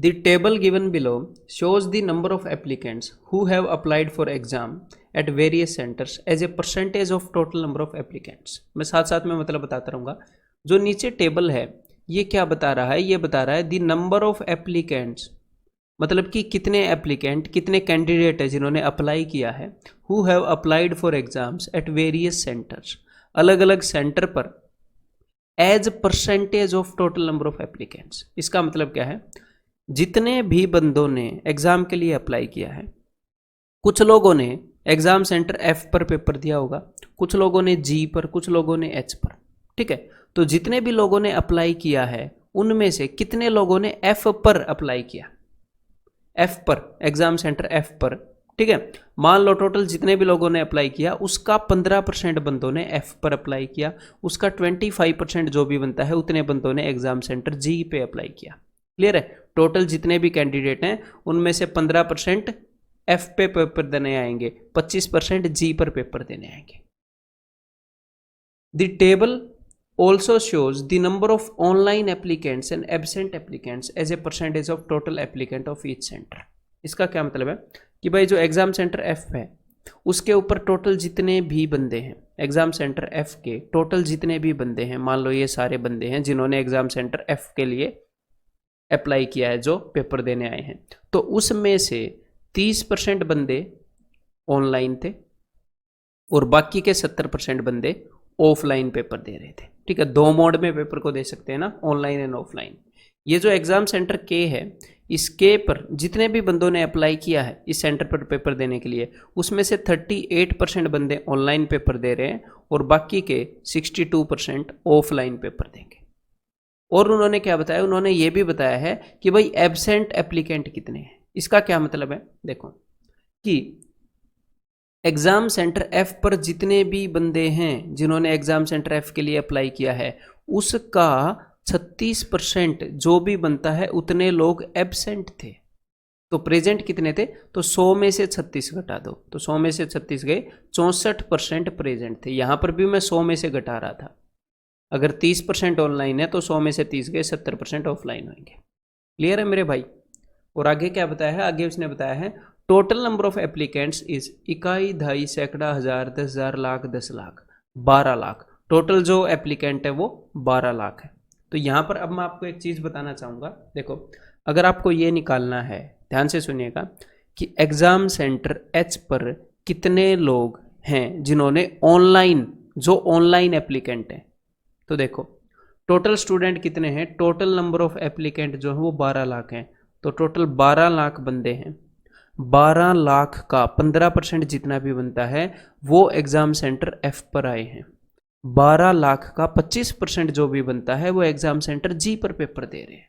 The table given below shows the number of applicants who have applied for exam at various centers as a percentage of total number of applicants. मैं साथ साथ में मतलब बताता रहूँगा। जो नीचे टेबल है ये क्या बता रहा है, ये बता रहा है द नंबर ऑफ एप्लीकेंट्स, मतलब कि कितने एप्लीकेंट, कितने कैंडिडेट है जिन्होंने अप्लाई किया है, who have applied for exams at various centres, अलग अलग सेंटर पर, as percentage of total number of applicants. इसका मतलब क्या है, जितने भी बंदों ने एग्जाम के लिए अप्लाई किया है, कुछ लोगों ने एग्जाम सेंटर एफ पर पेपर दिया होगा, कुछ लोगों ने जी पर, कुछ लोगों ने एच पर, ठीक है। तो जितने भी लोगों ने अप्लाई किया है उनमें से कितने लोगों ने एफ पर अप्लाई किया, एफ पर, एग्जाम सेंटर एफ पर, ठीक है। मान लो टोटल जितने भी लोगों ने अप्लाई किया उसका 15% बंदों ने एफ पर अप्लाई किया, उसका 25% जो भी बनता है उतने बंदों ने एग्जाम सेंटर जी पे अप्लाई किया। क्लियर है। टोटल जितने भी कैंडिडेट हैं उनमें से 15% एफ पे पेपर देने आएंगे, 25% जी पर पेपर देने आएंगे। The table also shows the number of online applicants and absent applicants as a percentage of total applicant of each centre. इसका क्या मतलब है कि भाई जो एग्जाम सेंटर एफ है उसके ऊपर टोटल जितने भी बंदे हैं, एग्जाम सेंटर एफ के टोटल जितने भी बंदे हैं, मान लो ये सारे बंदे हैं जिन्होंने एग्जाम सेंटर एफ के लिए अप्लाई किया है, जो पेपर देने आए हैं, तो उसमें से 30% बंदे ऑनलाइन थे और बाकी के 70% बंदे ऑफलाइन पेपर दे रहे थे। ठीक है, दो मोड में पेपर को दे सकते हैं ना, ऑनलाइन एंड ऑफलाइन। ये जो एग्जाम सेंटर के है, इसके पर जितने भी बंदों ने अप्लाई किया है इस सेंटर पर पेपर देने के लिए, उसमें से 38% बंदे ऑनलाइन पेपर दे रहे हैं और बाकी के 62% ऑफलाइन पेपर देंगे। और उन्होंने क्या बताया, उन्होंने ये भी बताया है कि भाई एब्सेंट एप्लीकेंट कितने हैं। इसका क्या मतलब है, देखो कि एग्जाम सेंटर एफ पर जितने भी बंदे हैं जिन्होंने एग्जाम सेंटर एफ के लिए अप्लाई किया है उसका 36% जो भी बनता है उतने लोग एब्सेंट थे। तो प्रेजेंट कितने थे, तो 100 में से 36 घटा दो, तो 100 में से 36 गए, 64% प्रेजेंट थे। यहां पर भी मैं 100 में से घटा रहा था। अगर 30% ऑनलाइन है तो 100 में से 30 गए, 70% ऑफलाइन होंगे। क्लियर है मेरे भाई। और आगे क्या बताया है, आगे उसने बताया है total number of applicants is इकाई, दहाई, सैकड़ा, हजार, 10,000, लाख, 10 लाख, 12 लाख। टोटल जो एप्लीकेंट है वो 12 लाख है। तो यहाँ पर अब मैं आपको एक चीज़ बताना चाहूँगा। देखो, अगर आपको ये निकालना है, ध्यान से सुनिएगा, कि एग्ज़ाम सेंटर एच पर कितने लोग हैं जिन्होंने ऑनलाइन, जो ऑनलाइन एप्लीकेंट हैं, तो देखो टोटल स्टूडेंट कितने हैं, टोटल नंबर ऑफ एप्लीकेंट जो है वो 12 लाख हैं। तो टोटल 12 लाख बंदे हैं। 12 लाख का 15% जितना भी बनता है वो एग्जाम सेंटर एफ पर आए हैं। 12 लाख का 25% जो भी बनता है वो एग्जाम सेंटर जी पर पेपर दे रहे हैं।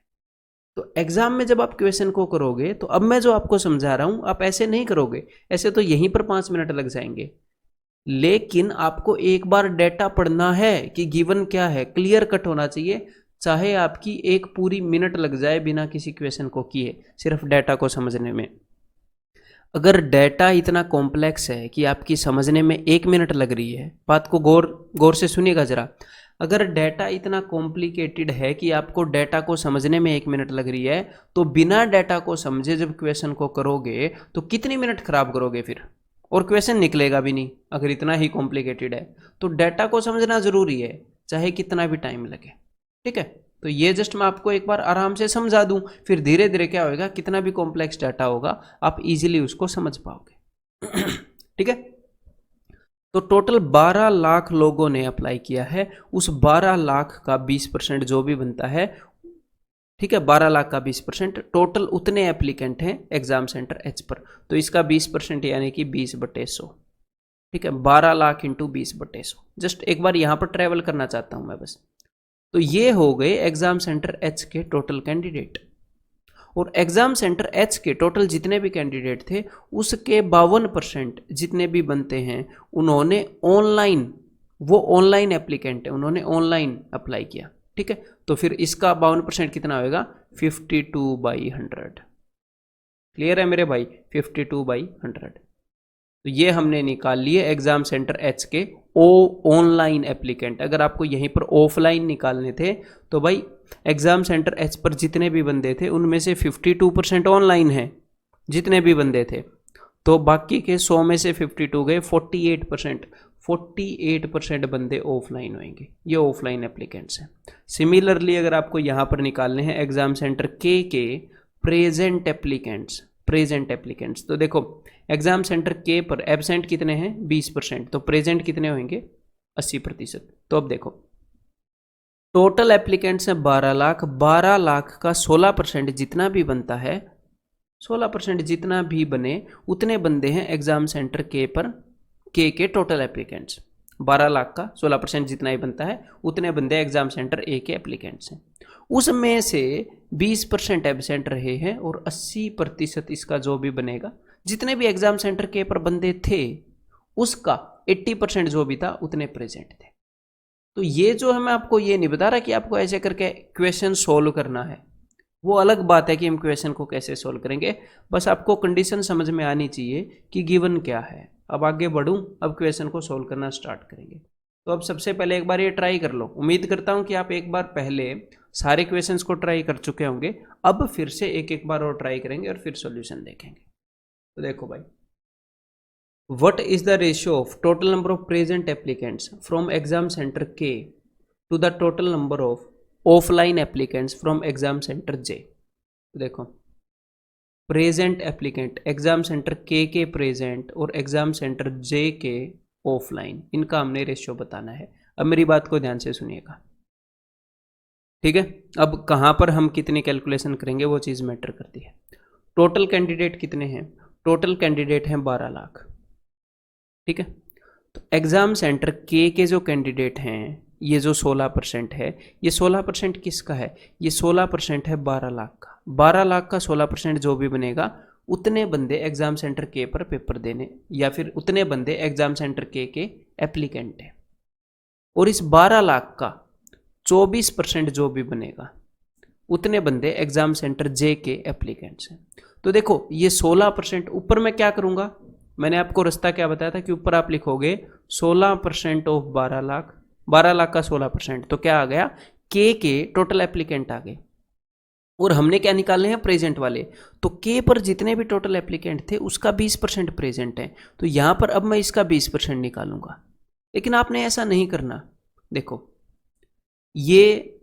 तो एग्जाम में जब आप क्वेश्चन को करोगे तो अब मैं जो आपको समझा रहा हूं आप ऐसे नहीं करोगे, ऐसे तो यहीं पर 5 मिनट लग जाएंगे। लेकिन आपको एक बार डेटा पढ़ना है कि गिवन क्या है, क्लियर कट होना चाहिए, चाहे आपकी एक पूरी मिनट लग जाए बिना किसी क्वेश्चन को किए, सिर्फ डेटा को समझने में। अगर डेटा इतना कॉम्प्लेक्स है कि आपकी समझने में 1 मिनट लग रही है, बात को गौर से सुनिएगा जरा। अगर डेटा इतना कॉम्प्लिकेटेड है कि आपको डेटा को समझने में 1 मिनट लग रही है, तो बिना डेटा को समझे जब क्वेश्चन को करोगे तो कितनी मिनट खराब करोगे फिर, और क्वेश्चन निकलेगा भी नहीं अगर इतना ही कॉम्प्लिकेटेड है। तो डेटा को समझना जरूरी है, चाहे कितना भी टाइम लगे। ठीक है, तो ये जस्ट मैं आपको एक बार आराम से समझा दूं, फिर धीरे धीरे क्या होगा, कितना भी कॉम्प्लेक्स डाटा होगा आप इजीली उसको समझ पाओगे। ठीक है, तो टोटल 12 लाख लोगों ने अप्लाई किया है, उस 12 लाख का 20% जो भी बनता है, ठीक है, 12 लाख का 20%, टोटल उतने एप्लीकेंट हैं एग्जाम सेंटर एच पर। तो इसका 20% यानी कि 20/100। ठीक है, 12 लाख इंटू 20/100। जस्ट एक बार यहाँ पर ट्रेवल करना चाहता हूँ मैं बस। तो ये हो गए एग्जाम सेंटर एच के टोटल कैंडिडेट। और एग्जाम सेंटर एच के टोटल जितने भी कैंडिडेट थे उसके 52% जितने भी बनते हैं उन्होंने ऑनलाइन, वो ऑनलाइन एप्लीकेंट है, उन्होंने ऑनलाइन अप्लाई किया। ठीक है, तो फिर इसका 52% कितना होगा, 52/100। क्लियर है मेरे भाई, 52/100। तो ये हमने निकाल लिए एग्जाम सेंटर एच के ऑनलाइन एप्लीकेंट। अगर आपको यहीं पर ऑफलाइन निकालने थे तो भाई एग्जाम सेंटर एच पर जितने भी बंदे थे उनमें से 52% ऑनलाइन है, जितने भी बंदे थे, तो बाकी के 100 में से 52 गए, 48% बंदे ऑफलाइन होंगे, ये ऑफलाइन एप्लीकेंट्स हैं। सिमिलरली अगर आपको यहाँ पर निकालने हैं एग्जाम सेंटर के प्रेजेंट एप्लीकेंट्स, तो देखो एग्जाम सेंटर के पर एब्सेंट कितने हैं 20%, तो प्रेजेंट कितने होंगे 80%। तो अब देखो टोटल एप्लीकेंट्स हैं 12 लाख, 12 लाख का 16% जितना भी बनता है, 16% जितना भी बने उतने बंदे हैं एग्जाम सेंटर के पर के टोटल एप्लीकेंट्स। 12 लाख का 16% जितना ही बनता है उतने बंदे एग्जाम सेंटर ए के एप्लीकेंट्स हैं। उसमें से 20% एब्सेंट रहे हैं और 80% इसका जो भी बनेगा, जितने भी एग्जाम सेंटर के पर बंदे थे उसका 80% जो भी था उतने प्रेजेंट थे। तो ये जो है मैं आपको ये नहीं बता रहा कि आपको ऐसे करके क्वेश्चन सोल्व करना है, वो अलग बात है कि हम क्वेश्चन को कैसे सोल्व करेंगे, बस आपको कंडीशन समझ में आनी चाहिए कि गिवन क्या है। अब आगे बढ़ूं, अब क्वेश्चन को सोल्व करना स्टार्ट करेंगे। तो अब सबसे पहले एक बार ये ट्राई कर लो। उम्मीद करता हूं कि आप एक बार पहले सारे क्वेश्चंस को ट्राई कर चुके होंगे, अब फिर से एक एक बार और ट्राई करेंगे और फिर सॉल्यूशन देखेंगे। तो देखो भाई, What is the ratio of total number of present applicants from exam center K to the total number of offline applicants from exam center J? देखो प्रेजेंट एप्लीकेंट एग्जाम सेंटर के present और exam centre जे के offline, इनका हमने ratio बताना है। अब मेरी बात को ध्यान से सुनिएगा, ठीक है। अब कहाँ पर हम कितनी कैलकुलेशन करेंगे वो चीज़ मैटर करती है। टोटल कैंडिडेट कितने हैं? टोटल कैंडिडेट हैं 12 लाख, ठीक है। तो एग्जाम सेंटर के जो कैंडिडेट हैं, ये जो 16% है, ये 16% किसका है? ये 16% है 12 लाख का। 12 लाख का 16% जो भी बनेगा उतने बंदे एग्जाम सेंटर के पर पेपर देने, या फिर उतने बंदे एग्जाम सेंटर के एप्लीकेंट हैं। और इस 12 लाख का 24% जो भी बनेगा उतने बंदे एग्जाम सेंटर जे के एप्लीकेंट्स हैं। तो देखो ये 16%, ऊपर मैं क्या करूँगा, मैंने आपको रास्ता क्या बताया था कि ऊपर आप लिखोगे 16% ऑफ 12 लाख, 12 लाख का 16%, तो क्या आ गया के टोटल एप्लीकेंट आ गए। और हमने क्या निकालने हैं? प्रेजेंट वाले। तो के पर जितने भी टोटल एप्लीकेंट थे उसका 20% प्रेजेंट है, तो यहां पर अब मैं इसका 20% निकालूंगा। लेकिन आपने ऐसा नहीं करना। देखो ये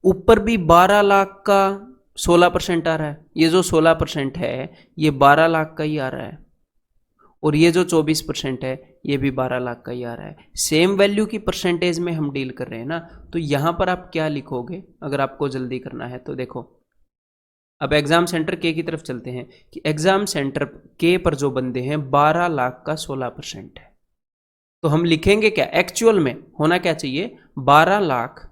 ऊपर भी 12 लाख का 16% आ रहा है, ये जो 16% है ये 12 लाख का ही आ रहा है, और ये जो 24% है ये भी 12 लाख का ही आ रहा है। सेम वैल्यू की परसेंटेज में हम डील कर रहे हैं ना, तो यहां पर आप क्या लिखोगे अगर आपको जल्दी करना है? तो देखो अब एग्जाम सेंटर के की तरफ चलते हैं कि एग्जाम सेंटर के पर जो बंदे हैं 12 लाख का 16% है, तो हम लिखेंगे क्या? एक्चुअल में होना क्या चाहिए? 12 लाख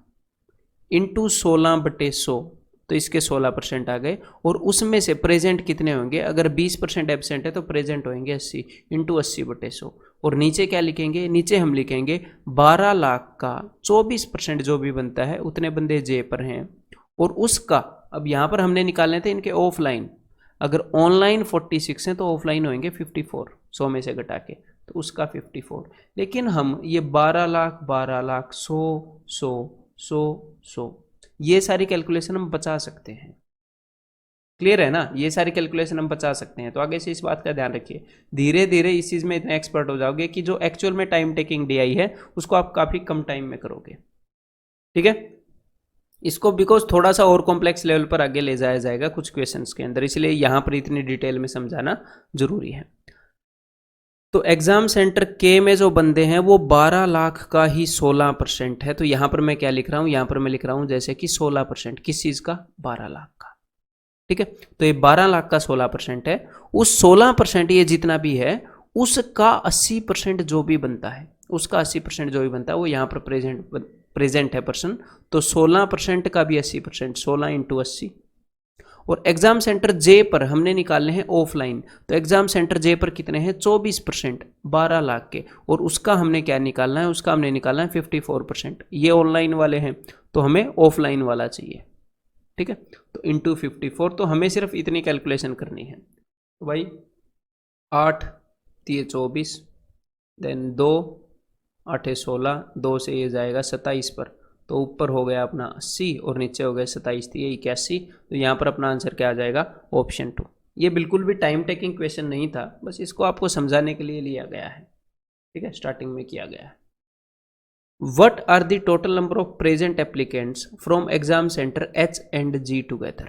इंटू 16/100, तो इसके 16% आ गए। और उसमें से प्रेजेंट कितने होंगे? अगर 20% एब्सेंट है तो प्रेजेंट होंगे 80 इंटू 80/100। और नीचे क्या लिखेंगे? नीचे हम लिखेंगे 12 लाख का 24% जो भी बनता है उतने बंदे जे पर हैं, और उसका अब यहाँ पर हमने निकालने थे इनके ऑफलाइन। अगर ऑनलाइन 46 हैं तो ऑफलाइन होंगे 54, 100 में से घटा के, तो उसका 54। लेकिन हम ये 12 लाख 12 लाख 100 ये सारी कैलकुलेशन हम बचा सकते हैं। क्लियर है ना? ये सारी कैलकुलेशन हम बचा सकते हैं। तो आगे से इस बात का ध्यान रखिए, धीरे धीरे इस चीज़ में इतने एक्सपर्ट हो जाओगे कि जो एक्चुअल में टाइम टेकिंग डीआई है उसको आप काफ़ी कम टाइम में करोगे, ठीक है। इसको बिकॉज थोड़ा सा और कॉम्प्लेक्स लेवल पर आगे ले जाया जाएगा कुछ क्वेश्चंस के अंदर, इसलिए यहाँ पर इतनी डिटेल में समझाना जरूरी है। तो एग्जाम सेंटर के में जो बंदे हैं वो 12 लाख का ही 16% है। तो यहाँ पर मैं क्या लिख रहा हूँ? यहाँ पर मैं लिख रहा हूँ जैसे कि 16%, किस चीज़ का? 12 लाख का, ठीक है। तो ये 12 लाख का 16% है, उस 16% ये जितना भी है उसका 80% जो भी बनता है, उसका 80% जो भी बनता है वो यहाँ पर प्रेजेंट है पर्सन, तो 16% का भी 80%, 16 इंटू 80। और एग्जाम सेंटर जे पर हमने निकालने हैं ऑफलाइन, तो एग्जाम सेंटर जे पर कितने हैं? 24%, 12 लाख के, और उसका हमने क्या निकालना है? उसका हमने निकालना है 54%। ये ऑनलाइन वाले हैं तो हमें ऑफलाइन वाला चाहिए, ठीक है। तो इंटू 54, तो हमें सिर्फ इतनी कैलकुलेशन करनी है। तो भाई 8 3 24, देन 2 8 16, 2 से ये जाएगा 27 पर, तो ऊपर हो गया अपना 80 और नीचे हो गया 27, तो ये 81। तो यहाँ पर अपना आंसर क्या आ जाएगा, ऑप्शन 2। ये बिल्कुल भी टाइम टेकिंग क्वेश्चन नहीं था, बस इसको आपको समझाने के लिए लिया गया है, ठीक है, स्टार्टिंग में किया गया है। What are the total number of present applicants from exam center H and G together?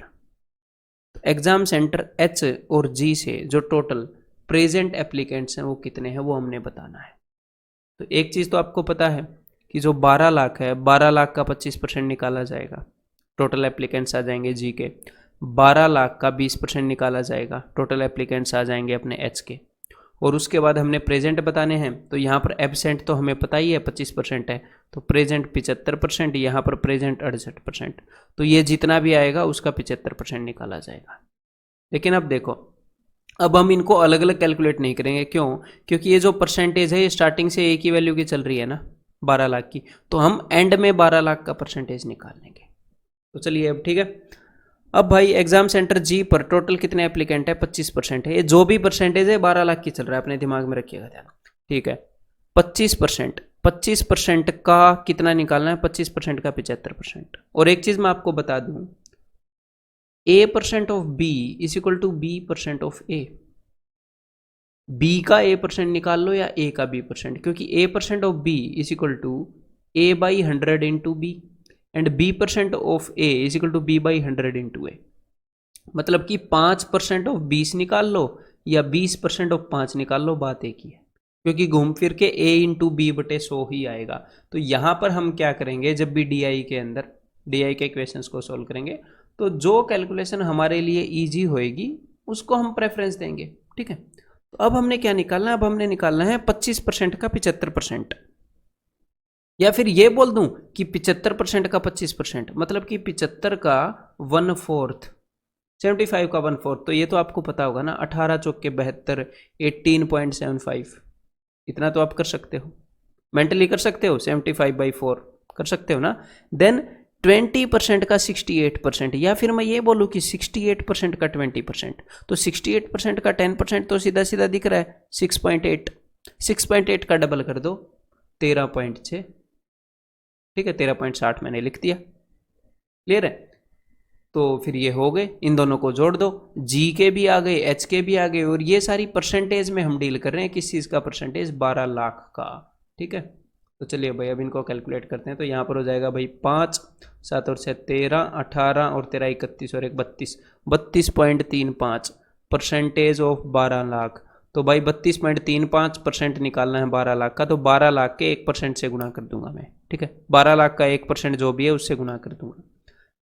Exam centre H और G से जो टोटल प्रेजेंट एप्लीकेंट्स हैं वो कितने हैं, वो हमने बताना है। तो एक चीज़ तो आपको पता है कि जो 12 लाख है, 12 लाख का 25% निकाला जाएगा, टोटल एप्लीकेंट्स आ जाएंगे जी के। 12 लाख का 20% निकाला जाएगा, टोटल एप्लीकेंट्स आ जाएंगे अपने एच के। और उसके बाद हमने प्रेजेंट बताने हैं, तो यहाँ पर एबसेंट तो हमें पता ही है 25% है, तो प्रेजेंट 75%, यहाँ पर प्रेजेंट 68%। तो ये जितना भी आएगा उसका 75% निकाला जाएगा। लेकिन अब देखो, अब हम इनको अलग अलग कैलकुलेट नहीं करेंगे, क्यों? क्योंकि ये जो परसेंटेज है ये स्टार्टिंग से एक ही वैल्यू की चल रही है ना, 12 लाख की, तो हम एंड में 12 लाख का परसेंटेज निकाल लेंगे। तो चलिए अब ठीक है। अब भाई एग्जाम सेंटर जी पर टोटल कितने एप्लीकेंट है, 25% है। ये जो भी परसेंटेज है 12 लाख की चल रहा है, अपने दिमाग में रखिएगा ध्यान, ठीक है। 25% का कितना निकालना है, 25% का 75%। और एक चीज मैं आपको बता दूं, A% of B is equal to B% of A। B का A% निकाल लो या A का B%, क्योंकि A% of B is equal to A by 100 into B and B% of A is equal to B by 100 into A। मतलब कि 5% of 20 निकाल लो या 20% of 5 निकाल लो, बात एक ही है, क्योंकि घूम फिर के A इंटू B बटे 100 ही आएगा। तो यहाँ पर हम क्या करेंगे, जब भी DI के अंदर DI के क्वेश्चंस को सॉल्व करेंगे, तो जो कैलकुलेशन हमारे लिए ईजी होएगी उसको हम प्रेफरेंस देंगे, ठीक है। तो अब हमने क्या निकालना है, अब हमने निकालना है 25% का 75%, या फिर ये बोल दूं कि 75% का 25%, मतलब कि 75 का 1/4, 75 का 1/4। तो ये तो आपको पता होगा ना, 18 चौक के 72, 18.75। इतना तो आप कर सकते हो, मेंटली कर सकते हो, 75/4 कर सकते हो ना। देन 20% का 68%, या फिर मैं ये बोलूँ कि 68% का 20%, तो 68% का 10% तो सीधा सीधा दिख रहा है 6.8। 6.8 का डबल कर दो 13.6, ठीक है, 13.60 मैंने लिख दिया, क्लियर है। तो फिर ये हो गए, इन दोनों को जोड़ दो, जी के भी आ गए, एच के भी आ गए, और ये सारी परसेंटेज में हम डील कर रहे हैं, किस चीज़ का परसेंटेज, 12 लाख का, ठीक है। तो चलिए भाई अब इनको कैलकुलेट करते हैं। तो यहाँ पर हो जाएगा भाई 5, 7 और 6 13, 18 और 13 31 और 1 32, 32.35 परसेंटेज ऑफ 12 लाख। तो भाई 32.35% निकालना है 12 लाख का, तो 12 लाख के 1% से गुणा कर दूंगा मैं, ठीक है। 12 लाख का 1% जो भी है उससे गुणा कर दूंगा।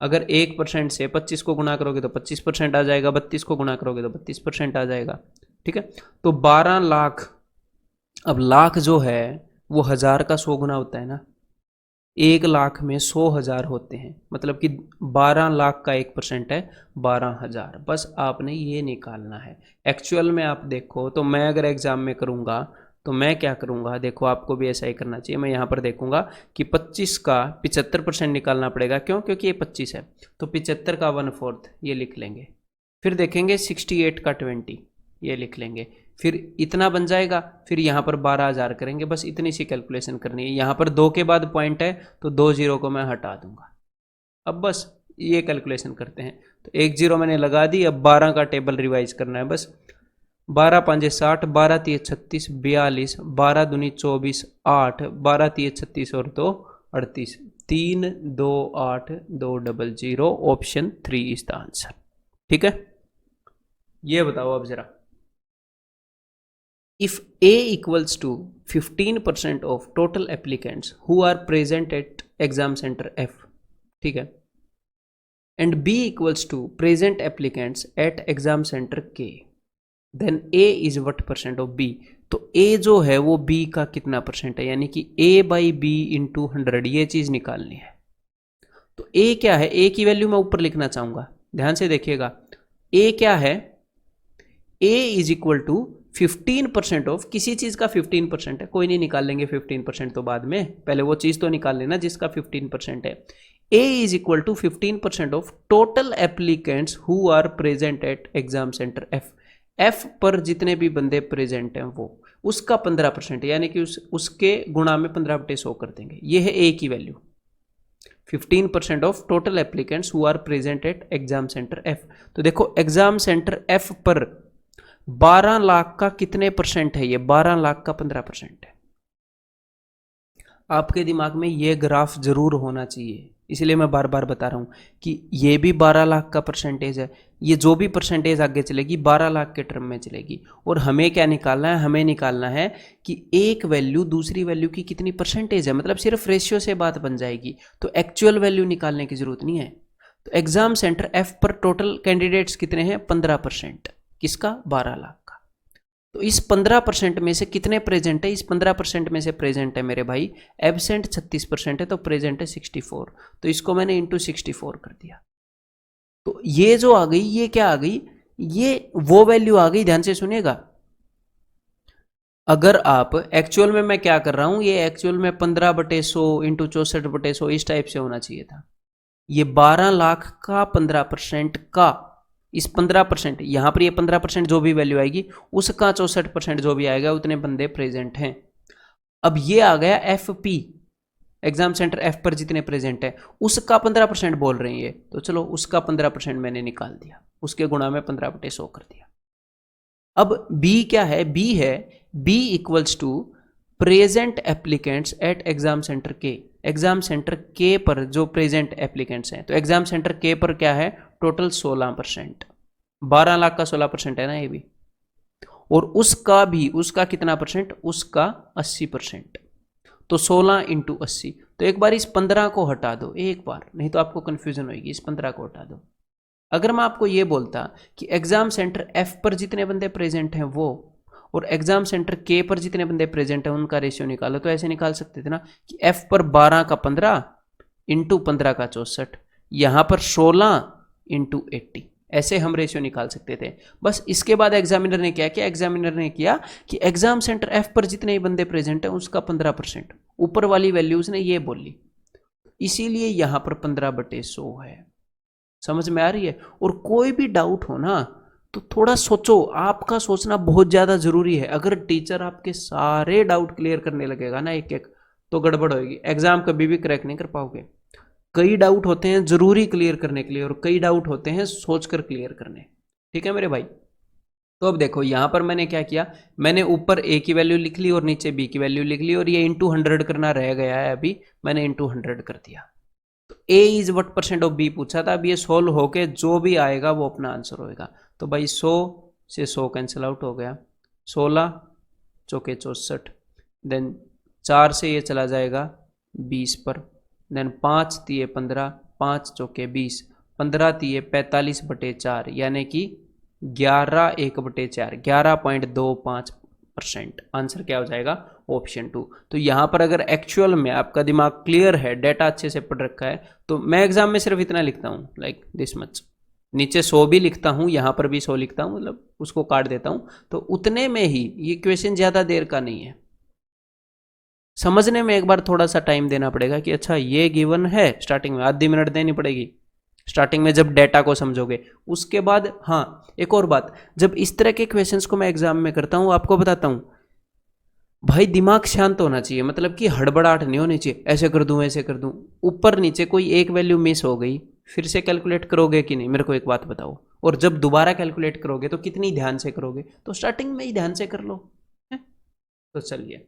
अगर 1% से 25 को गुणा करोगे तो 25% आ जाएगा, 32 को गुणा करोगे तो 32% आ जाएगा, ठीक है। तो 12 लाख, अब लाख जो है वो 1000 का 100 गुना होता है ना, 1 लाख में 100,000 होते हैं, मतलब कि 12 लाख का 1% है 12,000। बस आपने ये निकालना है। एक्चुअल में आप देखो तो मैं अगर एग्जाम में करूँगा तो मैं क्या करूँगा, देखो आपको भी ऐसा ही करना चाहिए। मैं यहाँ पर देखूँगा कि 25 का 75% निकालना पड़ेगा, क्यों? क्योंकि ये 25 है, तो 75 का 1/4 ये लिख लेंगे। फिर देखेंगे 68 का 20 ये लिख लेंगे, फिर इतना बन जाएगा, फिर यहाँ पर 12,000 करेंगे। बस इतनी सी कैलकुलेशन करनी है। यहाँ पर 2 के बाद पॉइंट है तो 2 जीरो को मैं हटा दूंगा। अब बस ये कैलकुलेशन करते हैं। तो 1 जीरो मैंने लगा दी, अब 12 का टेबल रिवाइज करना है। बस 12 5 60, 12 3 36, 42, 12 दूनी 24, 8, 12 3 36 और 2 38, 3 2 8 2 0 0, ऑप्शन 3 इज द आंसर, ठीक है। ये बताओ अब जरा, if A equals to 15% of total applicants who are present at exam center F, ठीक है, and B equals to present applicants at exam center K, then A is what percent of B? तो A जो है वो B का कितना percent है, यानी कि A बाई B इंटू 100, ये चीज निकालनी है। तो A क्या है, A की वैल्यू मैं ऊपर लिखना चाहूंगा, ध्यान से देखिएगा। A क्या है, A is equal to 15% of किसी चीज का 15% है, कोई नहीं निकाल लेंगे 15% तो बाद में, पहले वो चीज तो निकाल लेना जिसका 15% है। A is equal to 15% of total applicants who are present at exam centre F। F पर जितने भी बंदे प्रेजेंट हैं वो उसका 15%, यानी कि उसके गुणा में 15/100 कर देंगे। ये है A की value. 15% of total applicants who are present at exam centre F. तो देखो एग्जाम सेंटर एफ पर 12 लाख का कितने परसेंट है? ये 12 लाख का 15% है। आपके दिमाग में ये ग्राफ जरूर होना चाहिए, इसलिए मैं बार बार बता रहा हूँ कि ये भी 12 लाख का परसेंटेज है, ये जो भी परसेंटेज आगे चलेगी 12 लाख के टर्म में चलेगी। और हमें क्या निकालना है? हमें निकालना है कि एक वैल्यू दूसरी वैल्यू की कितनी परसेंटेज है, मतलब सिर्फ रेशियो से बात बन जाएगी, तो एक्चुअल वैल्यू निकालने की जरूरत नहीं है। तो एग्जाम सेंटर एफ पर टोटल कैंडिडेट्स कितने हैं? 15%। किसका? 12 लाख का। तो इस 15% में से कितने प्रेजेंट है? इस 15% में से प्रेजेंट है मेरे भाई, एब्सेंट 36% है, तो प्रेजेंट है 64। तो इसको मैंने इंटू 64 कर दिया। तो ये जो आ गई, ये क्या आ गई? ये वो वैल्यू आ गई, ध्यान से सुनिएगा। अगर आप एक्चुअल में, मैं क्या कर रहा हूं, ये एक्चुअल में 15/100 इंटू 64/100 इस टाइप से होना चाहिए था। ये 12 लाख का 15% का, इस 15% यहां पर ये 15% जो भी वैल्यू आएगी उसका 64% जो भी आएगा उतने बंदे प्रेजेंट हैं। अब ये आ गया F P, exam centre F पर जितने प्रेजेंट है उसका 15% बोल रहे हैं ये, तो चलो उसका 15% मैंने निकाल दिया, उसके गुणा में 15/100 कर दिया। अब बी क्या है? बी है B equals to present applicants at exam centre के। एग्जाम सेंटर के पर जो प्रेजेंट एप्लीकेंट्स हैं, तो एग्जाम सेंटर के पर क्या है? टोटल 16%। 12 लाख का 16% है ना ये भी, और उसका भी, उसका कितना परसेंट? उसका 80%। तो 16 इंटू 80। तो एक बार इस 15 को हटा दो, एक बार, नहीं तो आपको कंफ्यूजन होगी। इस 15 को हटा दो। अगर मैं आपको ये बोलता कि एग्जाम सेंटर एफ पर जितने बंदे प्रेजेंट हैं वो, और एग्जाम सेंटर के पर जितने बंदे प्रेजेंट हैं उनका रेशियो निकालो, तो ऐसे निकाल सकते थे ना कि एफ पर 12 का 15 इंटू 15 का 64, यहां पर 16 इंटू 80, ऐसे हम रेशियो निकाल सकते थे। बस इसके बाद एग्जामिनर ने क्या किया? एग्जामिनर ने किया कि एग्जाम सेंटर एफ पर जितने बंदे प्रेजेंट हैं उसका 15%, ऊपर वाली वैल्यूज ने ये बोली, इसीलिए यहां पर 15/100 है। समझ में आ रही है? और कोई भी डाउट हो ना तो थोड़ा सोचो, आपका सोचना बहुत ज्यादा जरूरी है। अगर टीचर आपके सारे डाउट क्लियर करने लगेगा ना एक एक, तो गड़बड़ होगी, एग्जाम कभी भी क्रैक नहीं कर पाओगे। कई डाउट होते हैं जरूरी क्लियर करने के लिए, और कई डाउट होते हैं सोचकर क्लियर करने। ठीक है मेरे भाई? तो अब देखो यहां पर मैंने क्या किया, मैंने ऊपर ए की वैल्यू लिख ली और नीचे बी की वैल्यू लिख ली, और ये इंटू 100 करना रह गया है, अभी मैंने इंटू 100 कर दिया। तो A is what percent of B पूछा था, अब ये सोल्व होके जो भी आएगा वो अपना आंसर होएगा। तो भाई 100 से 100 कैंसिल आउट हो गया, 16 चौके 64, देन 4 से ये चला जाएगा 20 पर, देन 5 तिये 15, 5 चौके 20, 15 तिये 45/4, यानी कि 11/1/4, 11.25%। आंसर क्या हो जाएगा? ऑप्शन 2। तो यहां पर अगर एक्चुअल में आपका दिमाग क्लियर है, डेटा अच्छे से पढ़ रखा है, तो मैं एग्जाम में सिर्फ इतना लिखता हूं, लाइक दिस मच, नीचे 100 भी लिखता हूं, यहां पर भी 100 लिखता हूं, मतलब उसको काट देता हूं, तो उतने में ही ये क्वेश्चन ज्यादा देर का नहीं है। समझने में एक बार थोड़ा सा टाइम देना पड़ेगा कि अच्छा ये गिवन है, स्टार्टिंग में आधी मिनट देनी पड़ेगी स्टार्टिंग में जब डेटा को समझोगे। उसके बाद हाँ एक और बात, जब इस तरह के क्वेश्चंस को मैं एग्जाम में करता हूं, आपको बताता हूं, भाई दिमाग शांत होना चाहिए, मतलब कि हड़बड़ाहट नहीं होनी चाहिए, ऐसे कर दूं ऐसे कर दूं, ऊपर नीचे कोई एक वैल्यू मिस हो गई फिर से कैलकुलेट करोगे कि नहीं, मेरे को एक बात बताओ। और जब दोबारा कैलकुलेट करोगे तो कितनी ध्यान से करोगे? तो स्टार्टिंग में ही ध्यान से कर लो है? तो चलिए,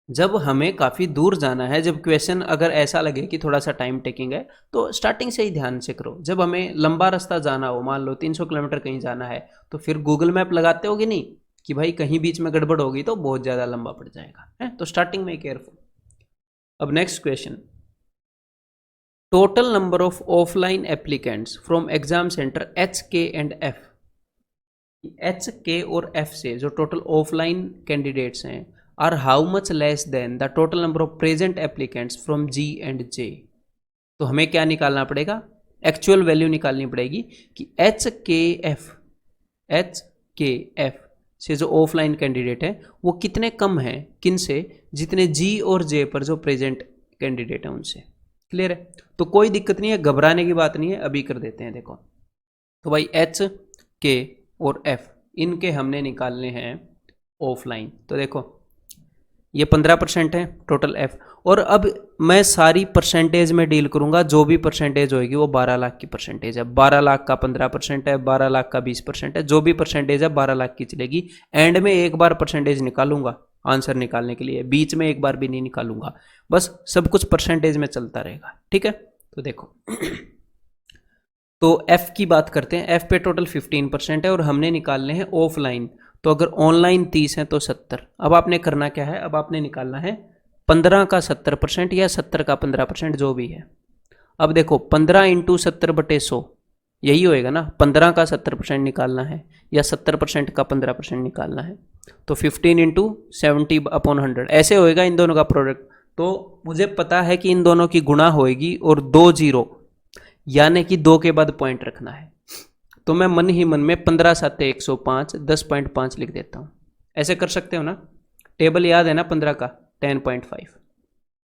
जब हमें काफ़ी दूर जाना है, जब क्वेश्चन अगर ऐसा लगे कि थोड़ा सा टाइम टेकिंग है, तो स्टार्टिंग से ही ध्यान से करो। जब हमें लंबा रास्ता जाना हो, मान लो 300 किलोमीटर कहीं जाना है, तो फिर गूगल मैप लगाते होगे नहीं कि भाई कहीं बीच में गड़बड़ होगी तो बहुत ज़्यादा लंबा पड़ जाएगा, है? तो स्टार्टिंग में केयरफुल। अब next question, total number of offline applicants from exam centre H के एंड एफ। एच के और एफ से जो टोटल ऑफलाइन कैंडिडेट्स हैं are how much less than the total number of present applicants from G and J। तो हमें क्या निकालना पड़ेगा? एक्चुअल वैल्यू निकालनी पड़ेगी कि एच के एफ से जो ऑफलाइन कैंडिडेट है वो कितने कम हैं, किन से? जितने G और J पर जो प्रेजेंट कैंडिडेट है उनसे। क्लियर है? तो कोई दिक्कत नहीं है, घबराने की बात नहीं है, अभी कर देते हैं। देखो तो भाई एच के और एफ इनके हमने निकालने हैं ऑफलाइन। तो देखो ये 15% है टोटल एफ। और अब मैं सारी परसेंटेज में डील करूंगा, जो भी परसेंटेज होगी वो 12 लाख की परसेंटेज है। 12 लाख का 15% है, 12 लाख का 20% है, जो भी परसेंटेज है 12 लाख की चलेगी। एंड में एक बार परसेंटेज निकालूंगा आंसर निकालने के लिए, बीच में एक बार भी नहीं निकालूंगा, बस सब कुछ परसेंटेज में चलता रहेगा। ठीक है, तो देखो तो एफ की बात करते हैं। एफ पे टोटल 15% है और हमने निकालने हैं ऑफलाइन। तो अगर ऑनलाइन 30 है तो 70। अब आपने करना क्या है, अब आपने निकालना है 15 का 70% या 70 का 15%, जो भी है। अब देखो 15 इंटू 70/100 यही होएगा ना। 15 का 70% निकालना है या 70% का 15% निकालना है, तो 15 इंटू 70/100 ऐसे होएगा इन दोनों का प्रोडक्ट। तो मुझे पता है कि इन दोनों की गुणा होएगी और 2 जीरो, यानी कि 2 के बाद पॉइंट रखना है। तो मैं मन ही मन में 15 7 105 10.5 लिख देता हूँ। ऐसे कर सकते हो ना, टेबल याद है ना 15 का 10.5।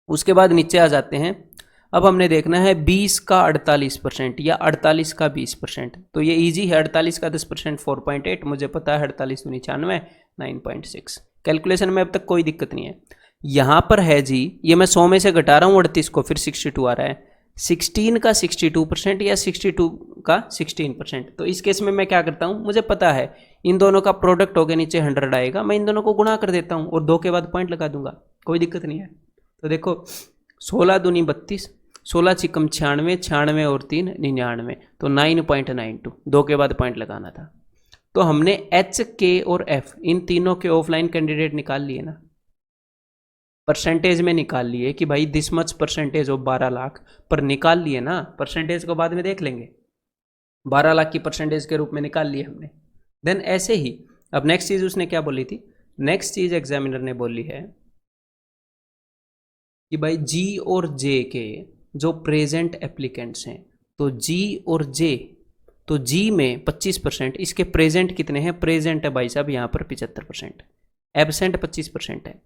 उसके बाद नीचे आ जाते हैं। अब हमने देखना है 20 का 48% या 48 का 20%। तो ये इजी है, 48 का 10% 4.8, मुझे पता है 48 तो 99 9.6। कैलकुलेशन में अब तक कोई दिक्कत नहीं है। यहाँ पर है जी, ये मैं 100 में से घटा रहा हूँ 38 को, फिर 62 आ रहा है। 16 का 62% या 62 का 16%। तो इस केस में मैं क्या करता हूँ, मुझे पता है इन दोनों का प्रोडक्ट हो गया, नीचे 100 आएगा, मैं इन दोनों को गुणा कर देता हूँ और 2 के बाद पॉइंट लगा दूंगा, कोई दिक्कत नहीं है। तो देखो 16 दूनी 32, 16 छिकम 96, 96 और 3 99, तो 9.92, 2 के बाद पॉइंट लगाना था। तो हमने एच, के और एफ इन तीनों के ऑफलाइन कैंडिडेट निकाल लिए ना, परसेंटेज में निकाल लिए कि भाई this much percentage of 12 lakh पर निकाल लिए ना। परसेंटेज को बाद में देख लेंगे, 12 लाख की परसेंटेज के रूप में निकाल लिए हमने। देन ऐसे ही अब नेक्स्ट चीज उसने क्या बोली थी, नेक्स्ट चीज एग्जामिनर ने बोली है कि भाई जी और जे के जो प्रेजेंट एप्लीकेंट्स हैं, तो जी और जे, तो जी में 25%, इसके प्रेजेंट कितने हैं, प्रेजेंट है भाई साहब यहाँ पर 75%, एबसेंट 25% है।